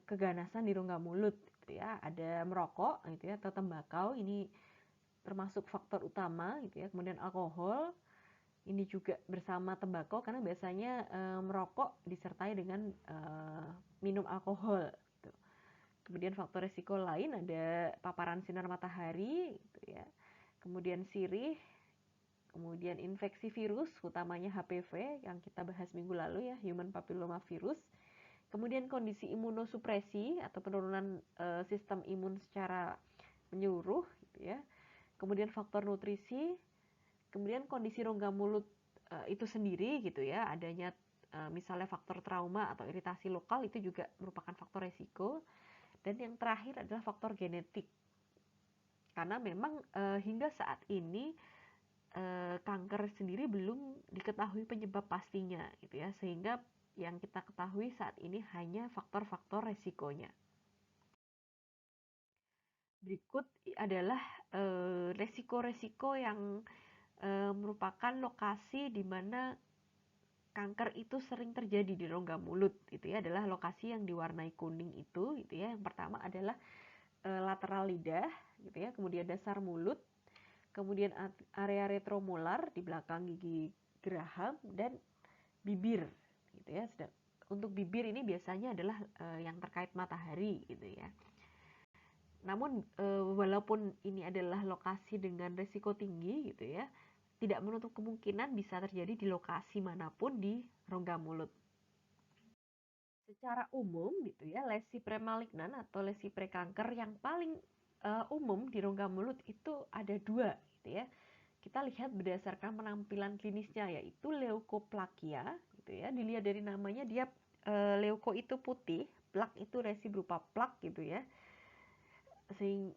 keganasan di rongga mulut gitu ya. Ada merokok gitu ya atau tembakau, ini termasuk faktor utama gitu ya. Kemudian alkohol, ini juga bersama tembakau karena biasanya merokok disertai dengan minum alkohol gitu. Kemudian faktor risiko lain ada paparan sinar matahari gitu ya. Kemudian sirih, kemudian infeksi virus utamanya HPV yang kita bahas minggu lalu ya, human papilloma virus. Kemudian kondisi imunosupresi atau penurunan sistem imun secara menyeluruh gitu ya. Kemudian faktor nutrisi, kemudian kondisi rongga mulut itu sendiri gitu ya, adanya misalnya faktor trauma atau iritasi lokal itu juga merupakan faktor resiko. Dan yang terakhir adalah faktor genetik. Karena memang hingga saat ini kanker sendiri belum diketahui penyebab pastinya gitu ya, sehingga yang kita ketahui saat ini hanya faktor-faktor resikonya. Berikut adalah resiko-resiko yang merupakan lokasi di mana kanker itu sering terjadi di rongga mulut gitu ya, adalah lokasi yang diwarnai kuning itu gitu ya. Yang pertama adalah lateral lidah gitu ya, kemudian dasar mulut, kemudian area retromolar di belakang gigi geraham, dan bibir gitu ya. Untuk bibir ini biasanya adalah yang terkait matahari gitu ya. Namun walaupun ini adalah lokasi dengan risiko tinggi gitu ya, tidak menutup kemungkinan bisa terjadi di lokasi manapun di rongga mulut. Secara umum gitu ya, lesi premalignan atau lesi prekanker yang paling umum di rongga mulut itu ada dua gitu ya. Kita lihat berdasarkan penampilan klinisnya, yaitu leukoplakia gitu ya. Dilihat dari namanya, dia leuko itu putih, plak itu lesi berupa plak gitu ya.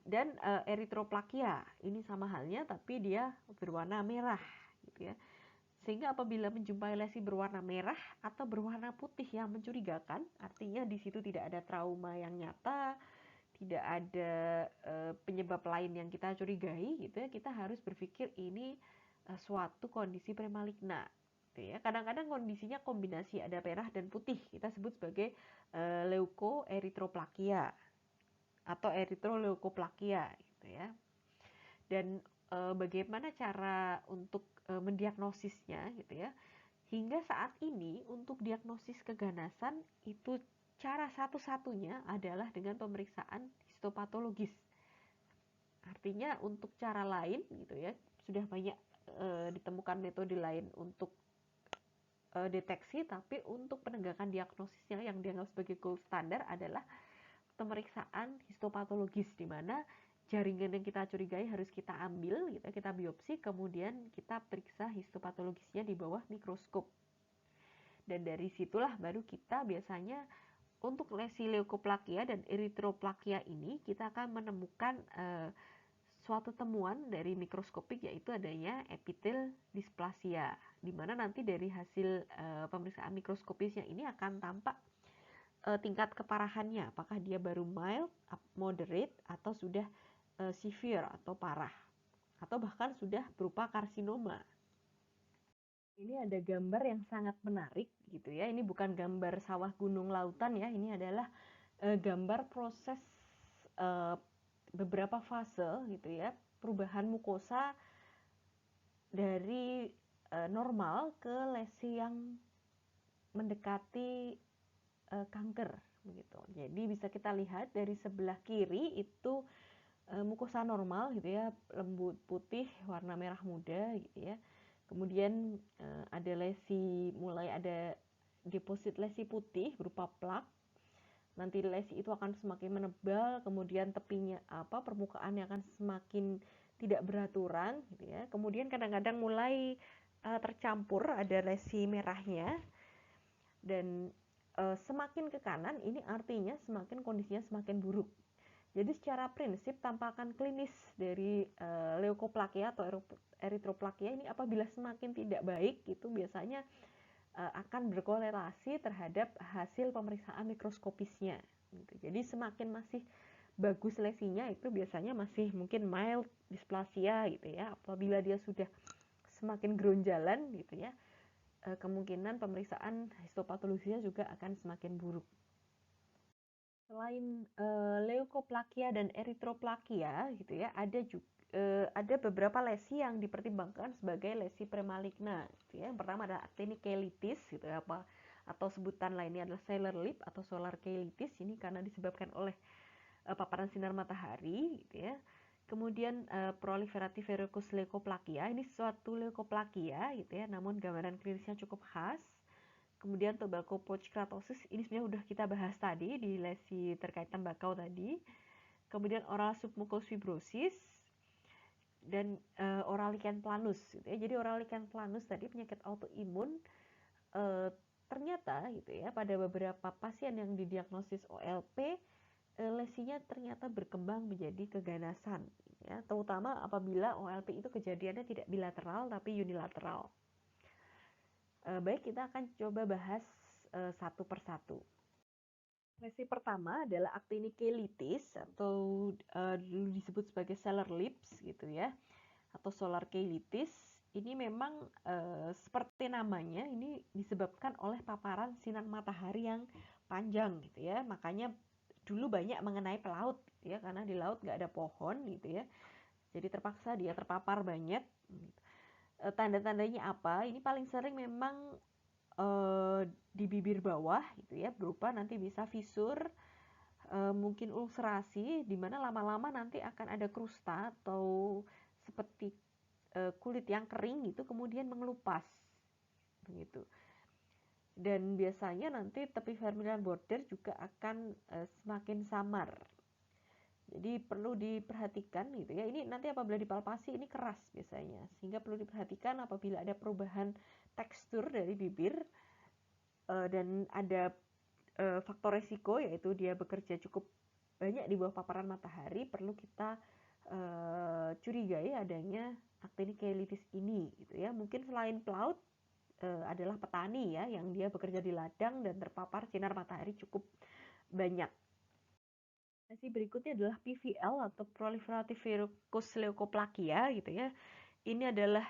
Dan eritroplakia ini sama halnya tapi dia berwarna merah gitu ya. Sehingga apabila menjumpai lesi berwarna merah atau berwarna putih yang mencurigakan, artinya di situ tidak ada trauma yang nyata, tidak ada penyebab lain yang kita curigai gitu ya, kita harus berpikir ini suatu kondisi premaligna gitu ya. Kadang-kadang kondisinya kombinasi ada merah dan putih, kita sebut sebagai leukoeritroplakia atau eritroleukoplakia gitu ya. Dan bagaimana cara untuk mendiagnosisnya gitu ya. Hingga saat ini untuk diagnosis keganasan itu cara satu-satunya adalah dengan pemeriksaan histopatologis. Artinya untuk cara lain gitu ya, sudah banyak ditemukan metode lain untuk deteksi, tapi untuk penegakan diagnosisnya yang dianggap sebagai gold standar adalah pemeriksaan histopatologis, di mana jaringan yang kita curigai harus kita ambil, kita biopsi, kemudian kita periksa histopatologisnya di bawah mikroskop. Dan dari situlah baru kita biasanya untuk lesi leukoplakia dan eritroplakia ini kita akan menemukan suatu temuan dari mikroskopik, yaitu adanya epitel displasia, di mana nanti dari hasil pemeriksaan mikroskopisnya ini akan tampak tingkat keparahannya, apakah dia baru mild, moderate, atau sudah severe atau parah, atau bahkan sudah berupa karsinoma. Ini ada gambar yang sangat menarik gitu ya. Ini bukan gambar sawah gunung lautan ya. Ini adalah gambar proses beberapa fase gitu ya, perubahan mukosa dari normal ke lesi yang mendekati kanker begitu. Jadi bisa kita lihat dari sebelah kiri itu mukosa normal gitu ya, lembut putih warna merah muda gitu ya. Kemudian ada lesi, mulai ada deposit lesi putih berupa plak. Nanti lesi itu akan semakin menebal, kemudian tepinya permukaannya akan semakin tidak beraturan gitu ya. Kemudian kadang-kadang mulai tercampur ada lesi merahnya, dan semakin ke kanan ini artinya semakin kondisinya semakin buruk. Jadi secara prinsip tampakan klinis dari leukoplakia atau eritroplakia ini apabila semakin tidak baik itu biasanya akan berkorelasi terhadap hasil pemeriksaan mikroskopisnya. Gitu. Jadi semakin masih bagus lesinya itu biasanya masih mungkin mild dysplasia gitu ya. Apabila dia sudah semakin geronjalan gitu ya, kemungkinan pemeriksaan histopatologinya juga akan semakin buruk. Selain leukoplakia dan eritroplakia gitu ya, ada beberapa lesi yang dipertimbangkan sebagai lesi premaligna gitu ya. Yang pertama adalah actinic cheilitis gitu ya, atau sebutan lainnya adalah Seller lip atau solar cheilitis. Ini karena disebabkan oleh paparan sinar matahari gitu ya. Kemudian proliferative verrucous leukoplakia, ini suatu leukoplakia gitu ya, namun gambaran klinisnya cukup khas. Kemudian tobacco pouch keratosis, ini sebenarnya udah kita bahas tadi di lesi terkait tembakau tadi. Kemudian oral submucous fibrosis dan oral lichen planus gitu ya. Jadi oral lichen planus tadi penyakit autoimun, ternyata gitu ya pada beberapa pasien yang didiagnosis OLP, lesinya ternyata berkembang menjadi keganasan ya, terutama apabila OLP itu kejadiannya tidak bilateral tapi unilateral. Baik, kita akan coba bahas satu persatu. Lesi pertama adalah actinic cheilitis atau dulu disebut sebagai Seller lips gitu ya, atau solar cheilitis. Ini memang seperti namanya, ini disebabkan oleh paparan sinar matahari yang panjang gitu ya. Makanya dulu banyak mengenai pelaut gitu ya, karena di laut nggak ada pohon gitu ya. Jadi terpaksa dia terpapar banyak. Tanda-tandanya apa? Ini paling sering memang di bibir bawah gitu ya, berupa nanti bisa fisur, mungkin ulcerasi, di mana lama-lama nanti akan ada krusta atau seperti kulit yang kering gitu kemudian mengelupas begitu. Dan biasanya nanti tepi vermilion border juga akan semakin samar. Jadi perlu diperhatikan gitu ya. Ini nanti apabila dipalpasi ini keras biasanya, sehingga perlu diperhatikan apabila ada perubahan tekstur dari bibir dan ada faktor resiko yaitu dia bekerja cukup banyak di bawah paparan matahari, perlu kita curigai adanya actinic cheilitis ini gitu ya. Mungkin selain pelaut adalah petani ya, yang dia bekerja di ladang dan terpapar sinar matahari cukup banyak. Lesi berikutnya adalah PVL atau proliferative verrucous leukoplakia gitu ya. Ini adalah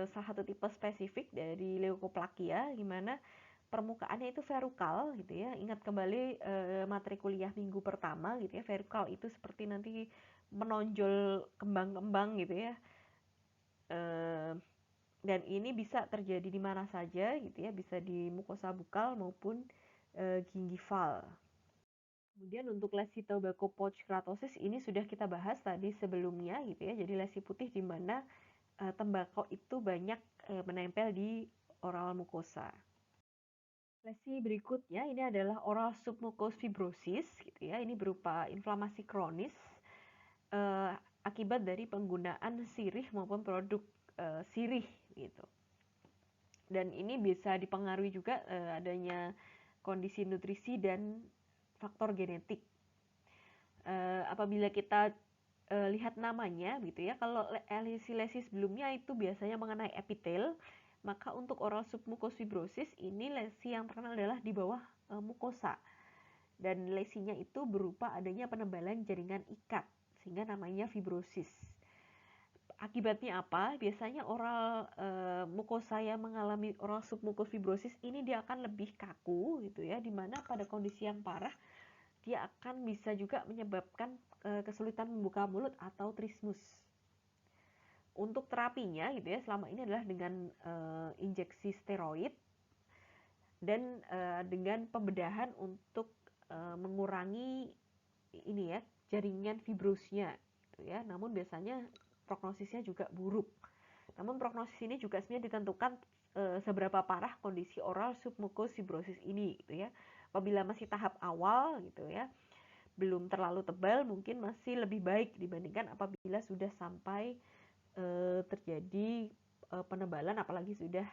salah satu tipe spesifik dari leukoplakia, di mana permukaannya itu verukal gitu ya. Ingat kembali materi kuliah minggu pertama gitu ya, verukal itu seperti nanti menonjol kembang-kembang gitu ya. Dan ini bisa terjadi di mana saja gitu ya, bisa di mukosa bukal maupun gingival. Kemudian untuk lesi tobacco pouch keratosis ini sudah kita bahas tadi sebelumnya gitu ya. Jadi lesi putih di mana tembakau itu banyak menempel di oral mukosa. Lesi berikutnya ini adalah oral submucous fibrosis gitu ya. Ini berupa inflamasi kronis akibat dari penggunaan sirih maupun produk sirih gitu. Dan ini bisa dipengaruhi juga adanya kondisi nutrisi dan faktor genetik. Apabila kita lihat namanya gitu ya, kalau lesi-lesi sebelumnya itu biasanya mengenai epitel, maka untuk oral submucous fibrosis ini lesi yang terkenal adalah di bawah mukosa, dan lesinya itu berupa adanya penebalan jaringan ikat sehingga namanya fibrosis. Akibatnya apa? Biasanya oral mukosa yang mengalami oral submucous fibrosis ini dia akan lebih kaku gitu ya, dimana pada kondisi yang parah dia akan bisa juga menyebabkan kesulitan membuka mulut atau trismus. Untuk terapinya gitu ya, selama ini adalah dengan injeksi steroid dan dengan pembedahan untuk mengurangi ini ya, jaringan fibrosnya gitu ya. Namun biasanya prognosisnya juga buruk. Namun prognosis ini juga sebenarnya ditentukan seberapa parah kondisi oral submucous fibrosis ini gitu ya. Apabila masih tahap awal gitu ya, belum terlalu tebal, mungkin masih lebih baik dibandingkan apabila sudah sampai terjadi penebalan, apalagi sudah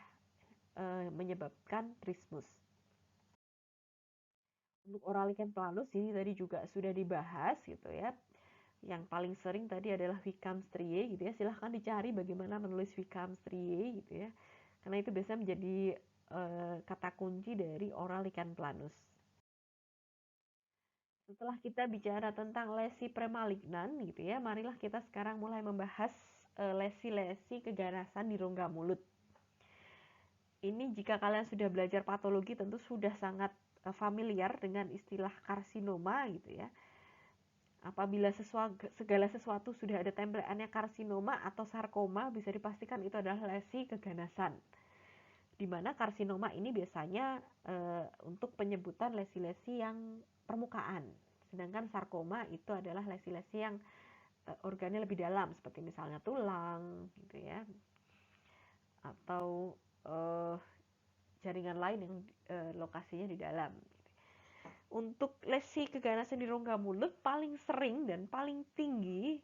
menyebabkan trismus. Untuk oral lichen planus ini tadi juga sudah dibahas gitu ya. Yang paling sering tadi adalah Wickham striae gitu ya. Silahkan dicari bagaimana menulis Wickham striae gitu ya. Karena itu biasanya menjadi kata kunci dari oral lichen planus. Setelah kita bicara tentang lesi premalignan gitu ya, marilah kita sekarang mulai membahas lesi-lesi keganasan di rongga mulut. Ini jika kalian sudah belajar patologi tentu sudah sangat familiar dengan istilah karsinoma gitu ya. Apabila segala sesuatu sudah ada tempelannya karsinoma atau sarkoma, bisa dipastikan itu adalah lesi keganasan. Di mana karsinoma ini biasanya untuk penyebutan lesi-lesi yang permukaan. Sedangkan sarkoma itu adalah lesi-lesi yang organnya lebih dalam, seperti misalnya tulang gitu ya. Atau jaringan lain yang lokasinya di dalam. Untuk lesi keganasan di rongga mulut paling sering dan paling tinggi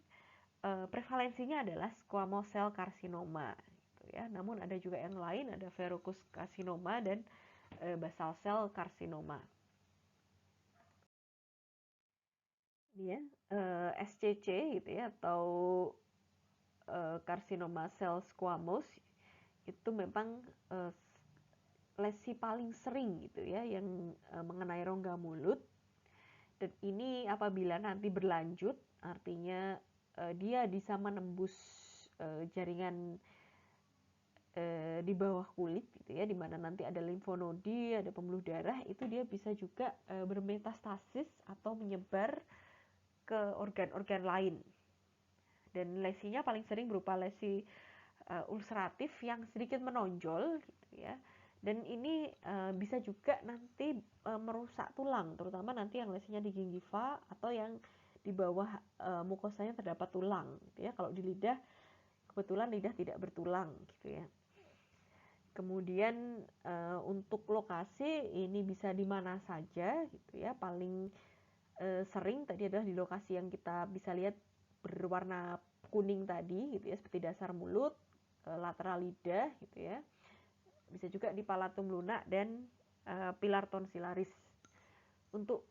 prevalensinya adalah squamous cell carcinoma gitu ya. Namun ada juga yang lain, ada verrucous carcinoma dan basal cell carcinoma. Ini ya, SCC gitu ya, atau carcinoma cell squamous itu memang lesi paling sering gitu ya yang mengenai rongga mulut. Dan ini apabila nanti berlanjut, artinya dia bisa menembus jaringan di bawah kulit gitu ya, di mana nanti ada limfonodi, ada pembuluh darah, itu dia bisa juga bermetastasis atau menyebar ke organ-organ lain. Dan lesinya paling sering berupa lesi ulceratif yang sedikit menonjol gitu ya. Dan ini bisa juga nanti merusak tulang, terutama nanti yang lesinya di gingiva atau yang di bawah mukosanya terdapat tulang gitu ya. Kalau di lidah, kebetulan lidah tidak bertulang gitu ya. Kemudian untuk lokasi ini bisa di mana saja gitu ya. Paling sering tadi adalah di lokasi yang kita bisa lihat berwarna kuning tadi gitu ya, seperti dasar mulut, lateral lidah gitu ya. Bisa juga di palatum lunak dan pilar tonsillaris. Untuk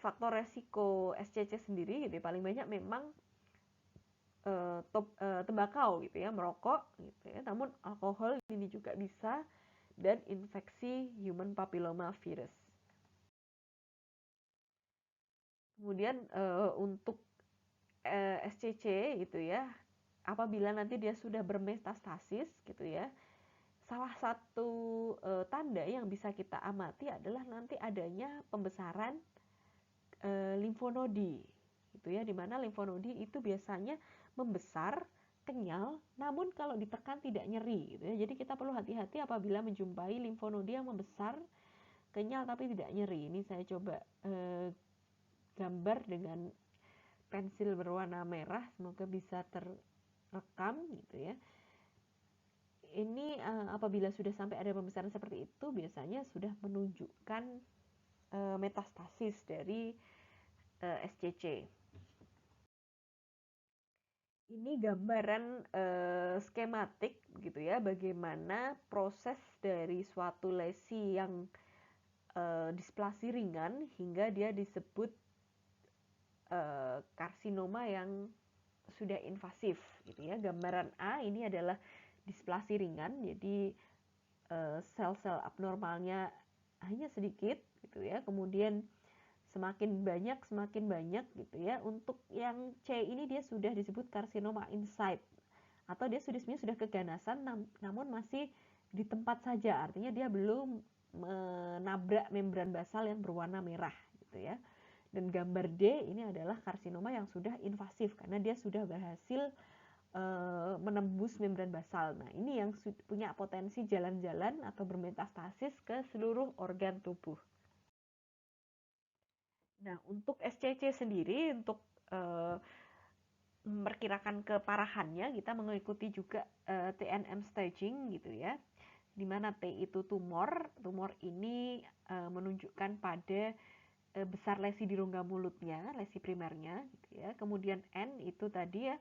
faktor resiko SCC sendiri gitu ya, paling banyak memang tembakau gitu ya, merokok gitu ya. Namun alkohol ini juga bisa, dan infeksi human papilloma virus. Kemudian untuk SCC gitu ya, apabila nanti dia sudah bermetastasis gitu ya, salah satu tanda yang bisa kita amati adalah nanti adanya pembesaran limfonodi gitu ya, dimana limfonodi itu biasanya membesar, kenyal, namun kalau ditekan tidak nyeri gitu ya. Jadi kita perlu hati-hati apabila menjumpai limfonodi yang membesar, kenyal tapi tidak nyeri. Ini saya coba gambar dengan pensil berwarna merah, semoga bisa terekam gitu ya. Ini apabila sudah sampai ada pembesaran seperti itu, biasanya sudah menunjukkan metastasis dari SCC. Ini gambaran skematik gitu ya, bagaimana proses dari suatu lesi yang displasi ringan hingga dia disebut karsinoma yang sudah invasif gitu ya. Gambaran A ini adalah displasi ringan, jadi sel-sel abnormalnya hanya sedikit gitu ya. Kemudian semakin banyak gitu ya. Untuk yang C ini dia sudah disebut karsinoma inside, atau dia sebenarnya sudah keganasan namun masih di tempat saja, artinya dia belum menabrak membran basal yang berwarna merah gitu ya. Dan gambar D ini adalah karsinoma yang sudah invasif karena dia sudah berhasil menembus membran basal. Nah, ini yang punya potensi jalan-jalan atau bermetastasis ke seluruh organ tubuh. Nah, untuk SCC sendiri, untuk memperkirakan keparahannya, kita mengikuti juga TNM staging gitu ya, di mana T itu tumor. Tumor ini menunjukkan pada besar lesi di rongga mulutnya, lesi primernya gitu ya. Kemudian N itu tadi ya,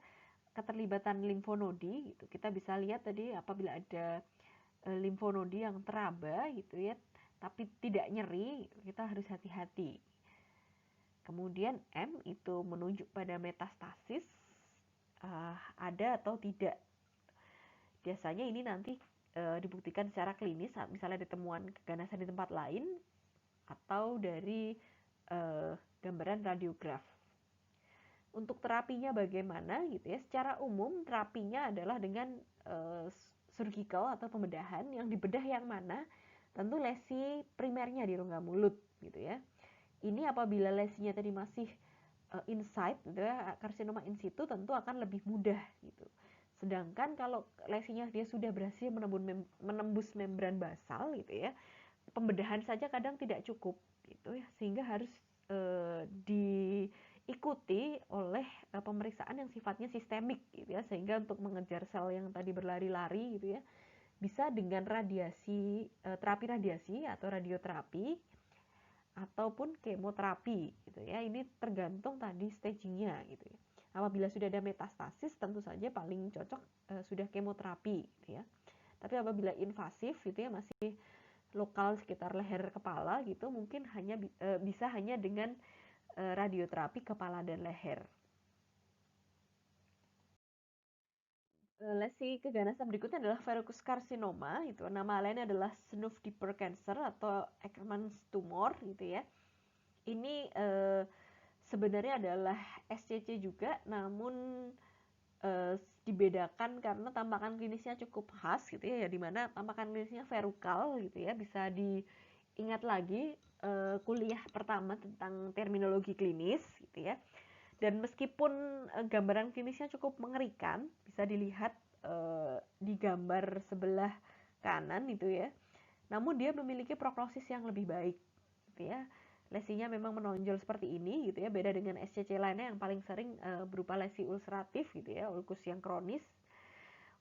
keterlibatan limfonodi gitu. Kita bisa lihat tadi apabila ada limfonodi yang teraba gitu ya, tapi tidak nyeri, kita harus hati-hati. Kemudian M itu menunjuk pada metastasis, ada atau tidak. Biasanya ini nanti dibuktikan secara klinis saat misalnya ditemuan keganasan di tempat lain atau dari gambaran radiograf. Untuk terapinya bagaimana gitu ya? Secara umum terapinya adalah dengan surgical atau pembedahan. Yang dibedah yang mana? Tentu lesi primernya di rongga mulut gitu ya. Ini apabila lesinya tadi masih inside gitu ya, karsinoma in situ tentu akan lebih mudah gitu. Sedangkan kalau lesinya dia sudah berhasil menembus membran basal gitu ya, pembedahan saja kadang tidak cukup gitu ya, sehingga harus diikuti oleh pemeriksaan yang sifatnya sistemik gitu ya, sehingga untuk mengejar sel yang tadi berlari-lari gitu ya, bisa dengan radiasi, terapi radiasi atau radioterapi ataupun kemoterapi gitu ya. Ini tergantung tadi stagingnya gitu ya. Apabila sudah ada metastasis tentu saja paling cocok sudah kemoterapi gitu ya. Tapi apabila invasif gitu ya, masih lokal sekitar leher kepala gitu, mungkin hanya bisa hanya dengan radioterapi kepala dan leher. Lesi keganasan berikutnya adalah verrucous carcinoma, itu nama lainnya adalah Snuff Deeper Cancer atau Ackermann's tumor gitu ya. Ini sebenarnya adalah SCC juga, namun dibedakan karena tampakan klinisnya cukup khas gitu ya, di mana tampakan klinisnya verukal gitu ya. Bisa diingat lagi kuliah pertama tentang terminologi klinis gitu ya. Dan meskipun gambaran klinisnya cukup mengerikan, bisa dilihat di gambar sebelah kanan itu ya, namun dia memiliki prognosis yang lebih baik gitu ya. Lesinya memang menonjol seperti ini gitu ya, beda dengan SCC lainnya yang paling sering berupa lesi ulceratif gitu ya, ulkus yang kronis.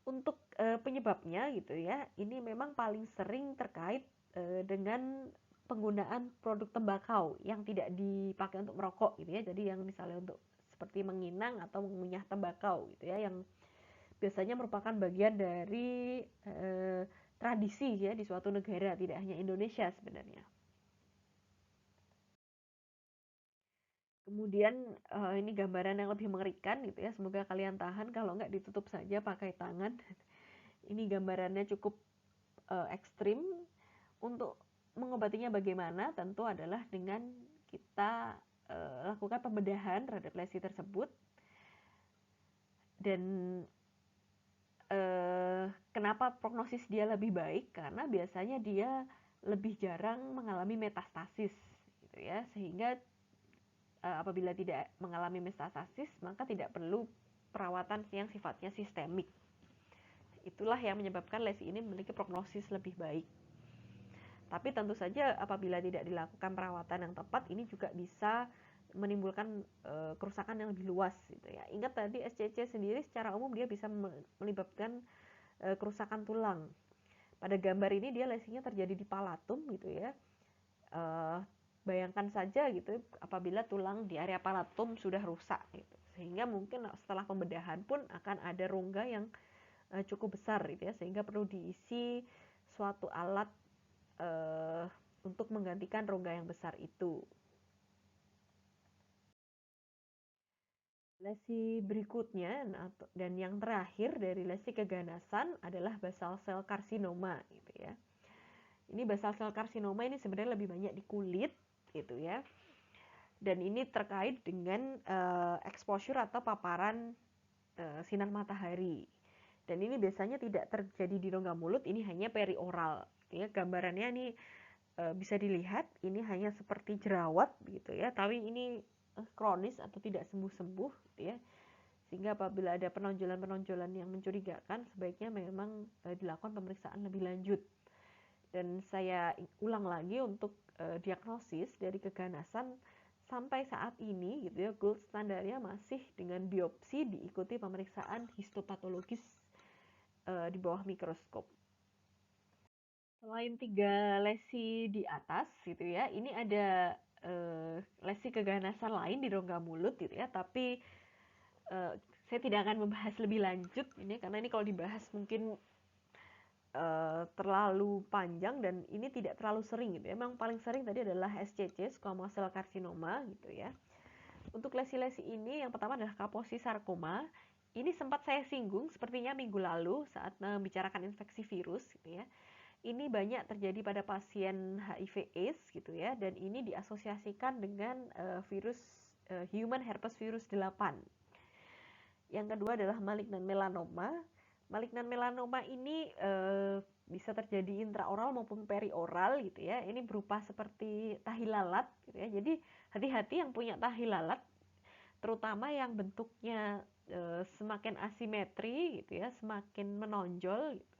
Untuk penyebabnya gitu ya, ini memang paling sering terkait dengan penggunaan produk tembakau yang tidak dipakai untuk merokok gitu ya. Jadi yang misalnya untuk seperti menginang atau mengunyah tembakau gitu ya, yang biasanya merupakan bagian dari tradisi ya di suatu negara, tidak hanya Indonesia sebenarnya. Kemudian ini gambaran yang lebih mengerikan gitu ya. Semoga kalian tahan, kalau nggak ditutup saja pakai tangan. Ini gambarannya cukup ekstrim. Untuk mengobatinya bagaimana? Tentu adalah dengan kita lakukan pembedahan terhadap lesi tersebut. Dan kenapa prognosis dia lebih baik? Karena biasanya dia lebih jarang mengalami metastasis gitu ya. Sehingga apabila tidak mengalami metastasis, maka tidak perlu perawatan yang sifatnya sistemik. Itulah yang menyebabkan lesi ini memiliki prognosis lebih baik. Tapi tentu saja apabila tidak dilakukan perawatan yang tepat, ini juga bisa menimbulkan kerusakan yang lebih luas gitu ya. Ingat tadi SCC sendiri secara umum dia bisa menyebabkan kerusakan tulang. Pada gambar ini dia lesinya terjadi di palatum gitu ya. Bayangkan saja gitu apabila tulang di area palatum sudah rusak gitu. Sehingga mungkin setelah pembedahan pun akan ada rongga yang cukup besar gitu ya, sehingga perlu diisi suatu alat untuk menggantikan rongga yang besar itu. Lesi berikutnya dan yang terakhir dari lesi keganasan adalah basal cell carcinoma gitu ya. Ini basal cell carcinoma ini sebenarnya lebih banyak di kulit gitu ya. Dan ini terkait dengan exposure atau paparan sinar matahari. Dan ini biasanya tidak terjadi di rongga mulut, ini hanya perioral. Ya, gambarannya ini bisa dilihat ini hanya seperti jerawat gitu ya, tapi ini kronis atau tidak sembuh-sembuh gitu ya. Sehingga apabila ada penonjolan-penonjolan yang mencurigakan, sebaiknya memang dilakukan pemeriksaan lebih lanjut. Dan saya ulang lagi untuk diagnosis dari keganasan sampai saat ini gitu ya, gold standarnya masih dengan biopsi diikuti pemeriksaan histopatologis di bawah mikroskop. Selain 3 lesi di atas gitu ya, ini ada lesi keganasan lain di rongga mulut gitu ya, tapi saya tidak akan membahas lebih lanjut ini karena ini kalau dibahas mungkin terlalu panjang dan ini tidak terlalu sering gitu ya. Memang paling sering tadi adalah SCC, squamous cell carcinoma gitu ya. Untuk lesi-lesi ini yang pertama adalah Kaposi sarkoma. Ini sempat saya singgung sepertinya minggu lalu saat membicarakan infeksi virus gitu ya. Ini banyak terjadi pada pasien HIV/AIDS gitu ya, dan ini diasosiasikan dengan virus human herpes virus 8. Yang kedua adalah malignan melanoma. Malignan melanoma ini bisa terjadi intraoral maupun perioral gitu ya. Ini berupa seperti tahi lalat gitu ya. Jadi hati-hati yang punya tahi lalat, terutama yang bentuknya semakin asimetri gitu ya, semakin menonjol gitu.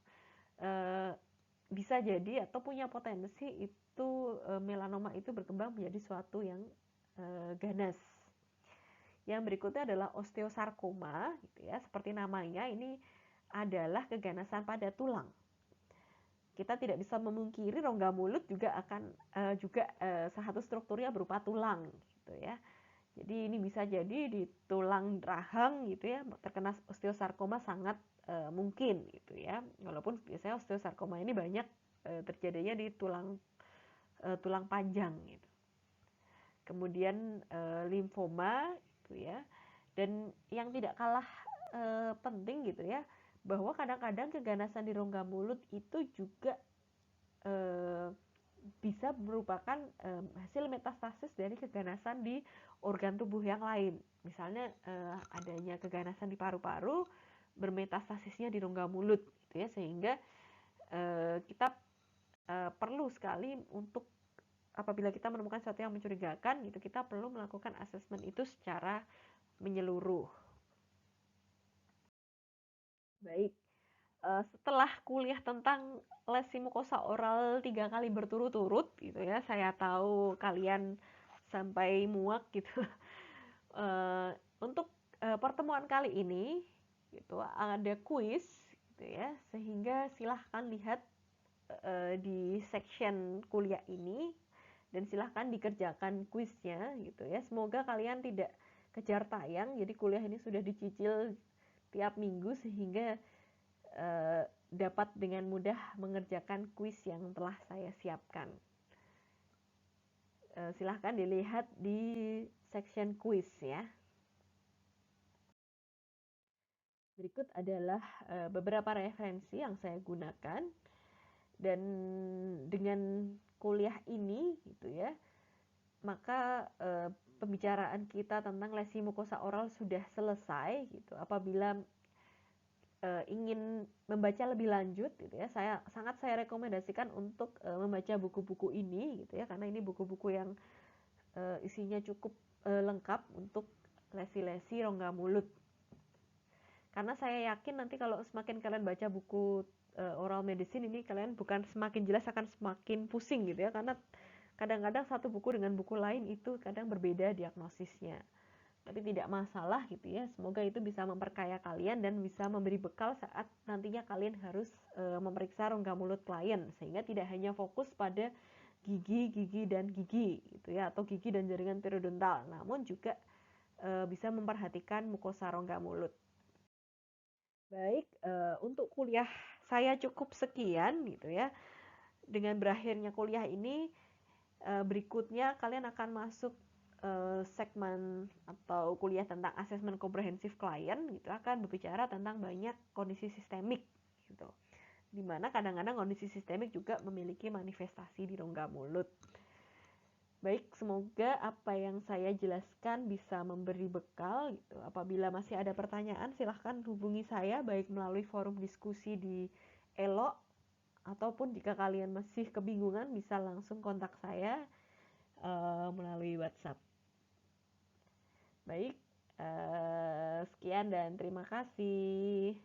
Bisa jadi atau punya potensi itu melanoma itu berkembang menjadi suatu yang ganas. Yang berikutnya adalah osteosarkoma gitu ya, seperti namanya ini adalah keganasan pada tulang. Kita tidak bisa memungkiri rongga mulut juga akan salah satu strukturnya berupa tulang gitu ya. Jadi ini bisa jadi di tulang rahang gitu ya, terkena osteosarkoma sangat mungkin gitu ya. Walaupun biasanya osteosarkoma ini banyak terjadinya di tulang panjang gitu. Kemudian limfoma gitu ya. Dan yang tidak kalah penting gitu ya, bahwa kadang-kadang keganasan di rongga mulut itu juga bisa merupakan hasil metastasis dari keganasan di organ tubuh yang lain. Misalnya adanya keganasan di paru-paru, bermetastasisnya di rongga mulut gitu ya, sehingga kita perlu sekali untuk apabila kita menemukan sesuatu yang mencurigakan gitu, kita perlu melakukan asesmen itu secara menyeluruh. Baik, setelah kuliah tentang lesi mukosa oral 3 kali berturut-turut gitu ya, saya tahu kalian sampai muak gitu. Untuk pertemuan kali ini gitu ada kuis gitu ya, sehingga silahkan lihat di section kuliah ini dan silahkan dikerjakan kuisnya gitu ya. Semoga kalian tidak kejar tayang, jadi kuliah ini sudah dicicil tiap minggu sehingga dapat dengan mudah mengerjakan kuis yang telah saya siapkan. Silahkan dilihat di section kuis ya. Berikut adalah beberapa referensi yang saya gunakan, dan dengan kuliah ini gitu ya, maka pembicaraan kita tentang lesi mukosa oral sudah selesai gitu. Apabila ingin membaca lebih lanjut gitu ya, saya rekomendasikan untuk membaca buku-buku ini gitu ya, karena ini buku-buku yang isinya cukup lengkap untuk lesi-lesi rongga mulut. Karena saya yakin nanti kalau semakin kalian baca buku oral medicine ini, kalian bukan semakin jelas, akan semakin pusing gitu ya, karena kadang-kadang satu buku dengan buku lain itu kadang berbeda diagnosisnya. Tapi tidak masalah gitu ya, semoga itu bisa memperkaya kalian dan bisa memberi bekal saat nantinya kalian harus memeriksa rongga mulut klien, sehingga tidak hanya fokus pada gigi dan gigi gitu ya, atau gigi dan jaringan periodontal, namun juga bisa memperhatikan mukosa rongga mulut. Baik, untuk kuliah saya cukup sekian gitu ya. Dengan berakhirnya kuliah ini, berikutnya kalian akan masuk segmen atau kuliah tentang asesmen komprehensif klien gitu, akan berbicara tentang banyak kondisi sistemik gitu. Dimana kadang-kadang kondisi sistemik juga memiliki manifestasi di rongga mulut. Baik, semoga apa yang saya jelaskan bisa memberi bekal gitu. Apabila masih ada pertanyaan, silahkan hubungi saya baik melalui forum diskusi di Elo ataupun jika kalian masih kebingungan bisa langsung kontak saya melalui WhatsApp. Baik, sekian dan terima kasih.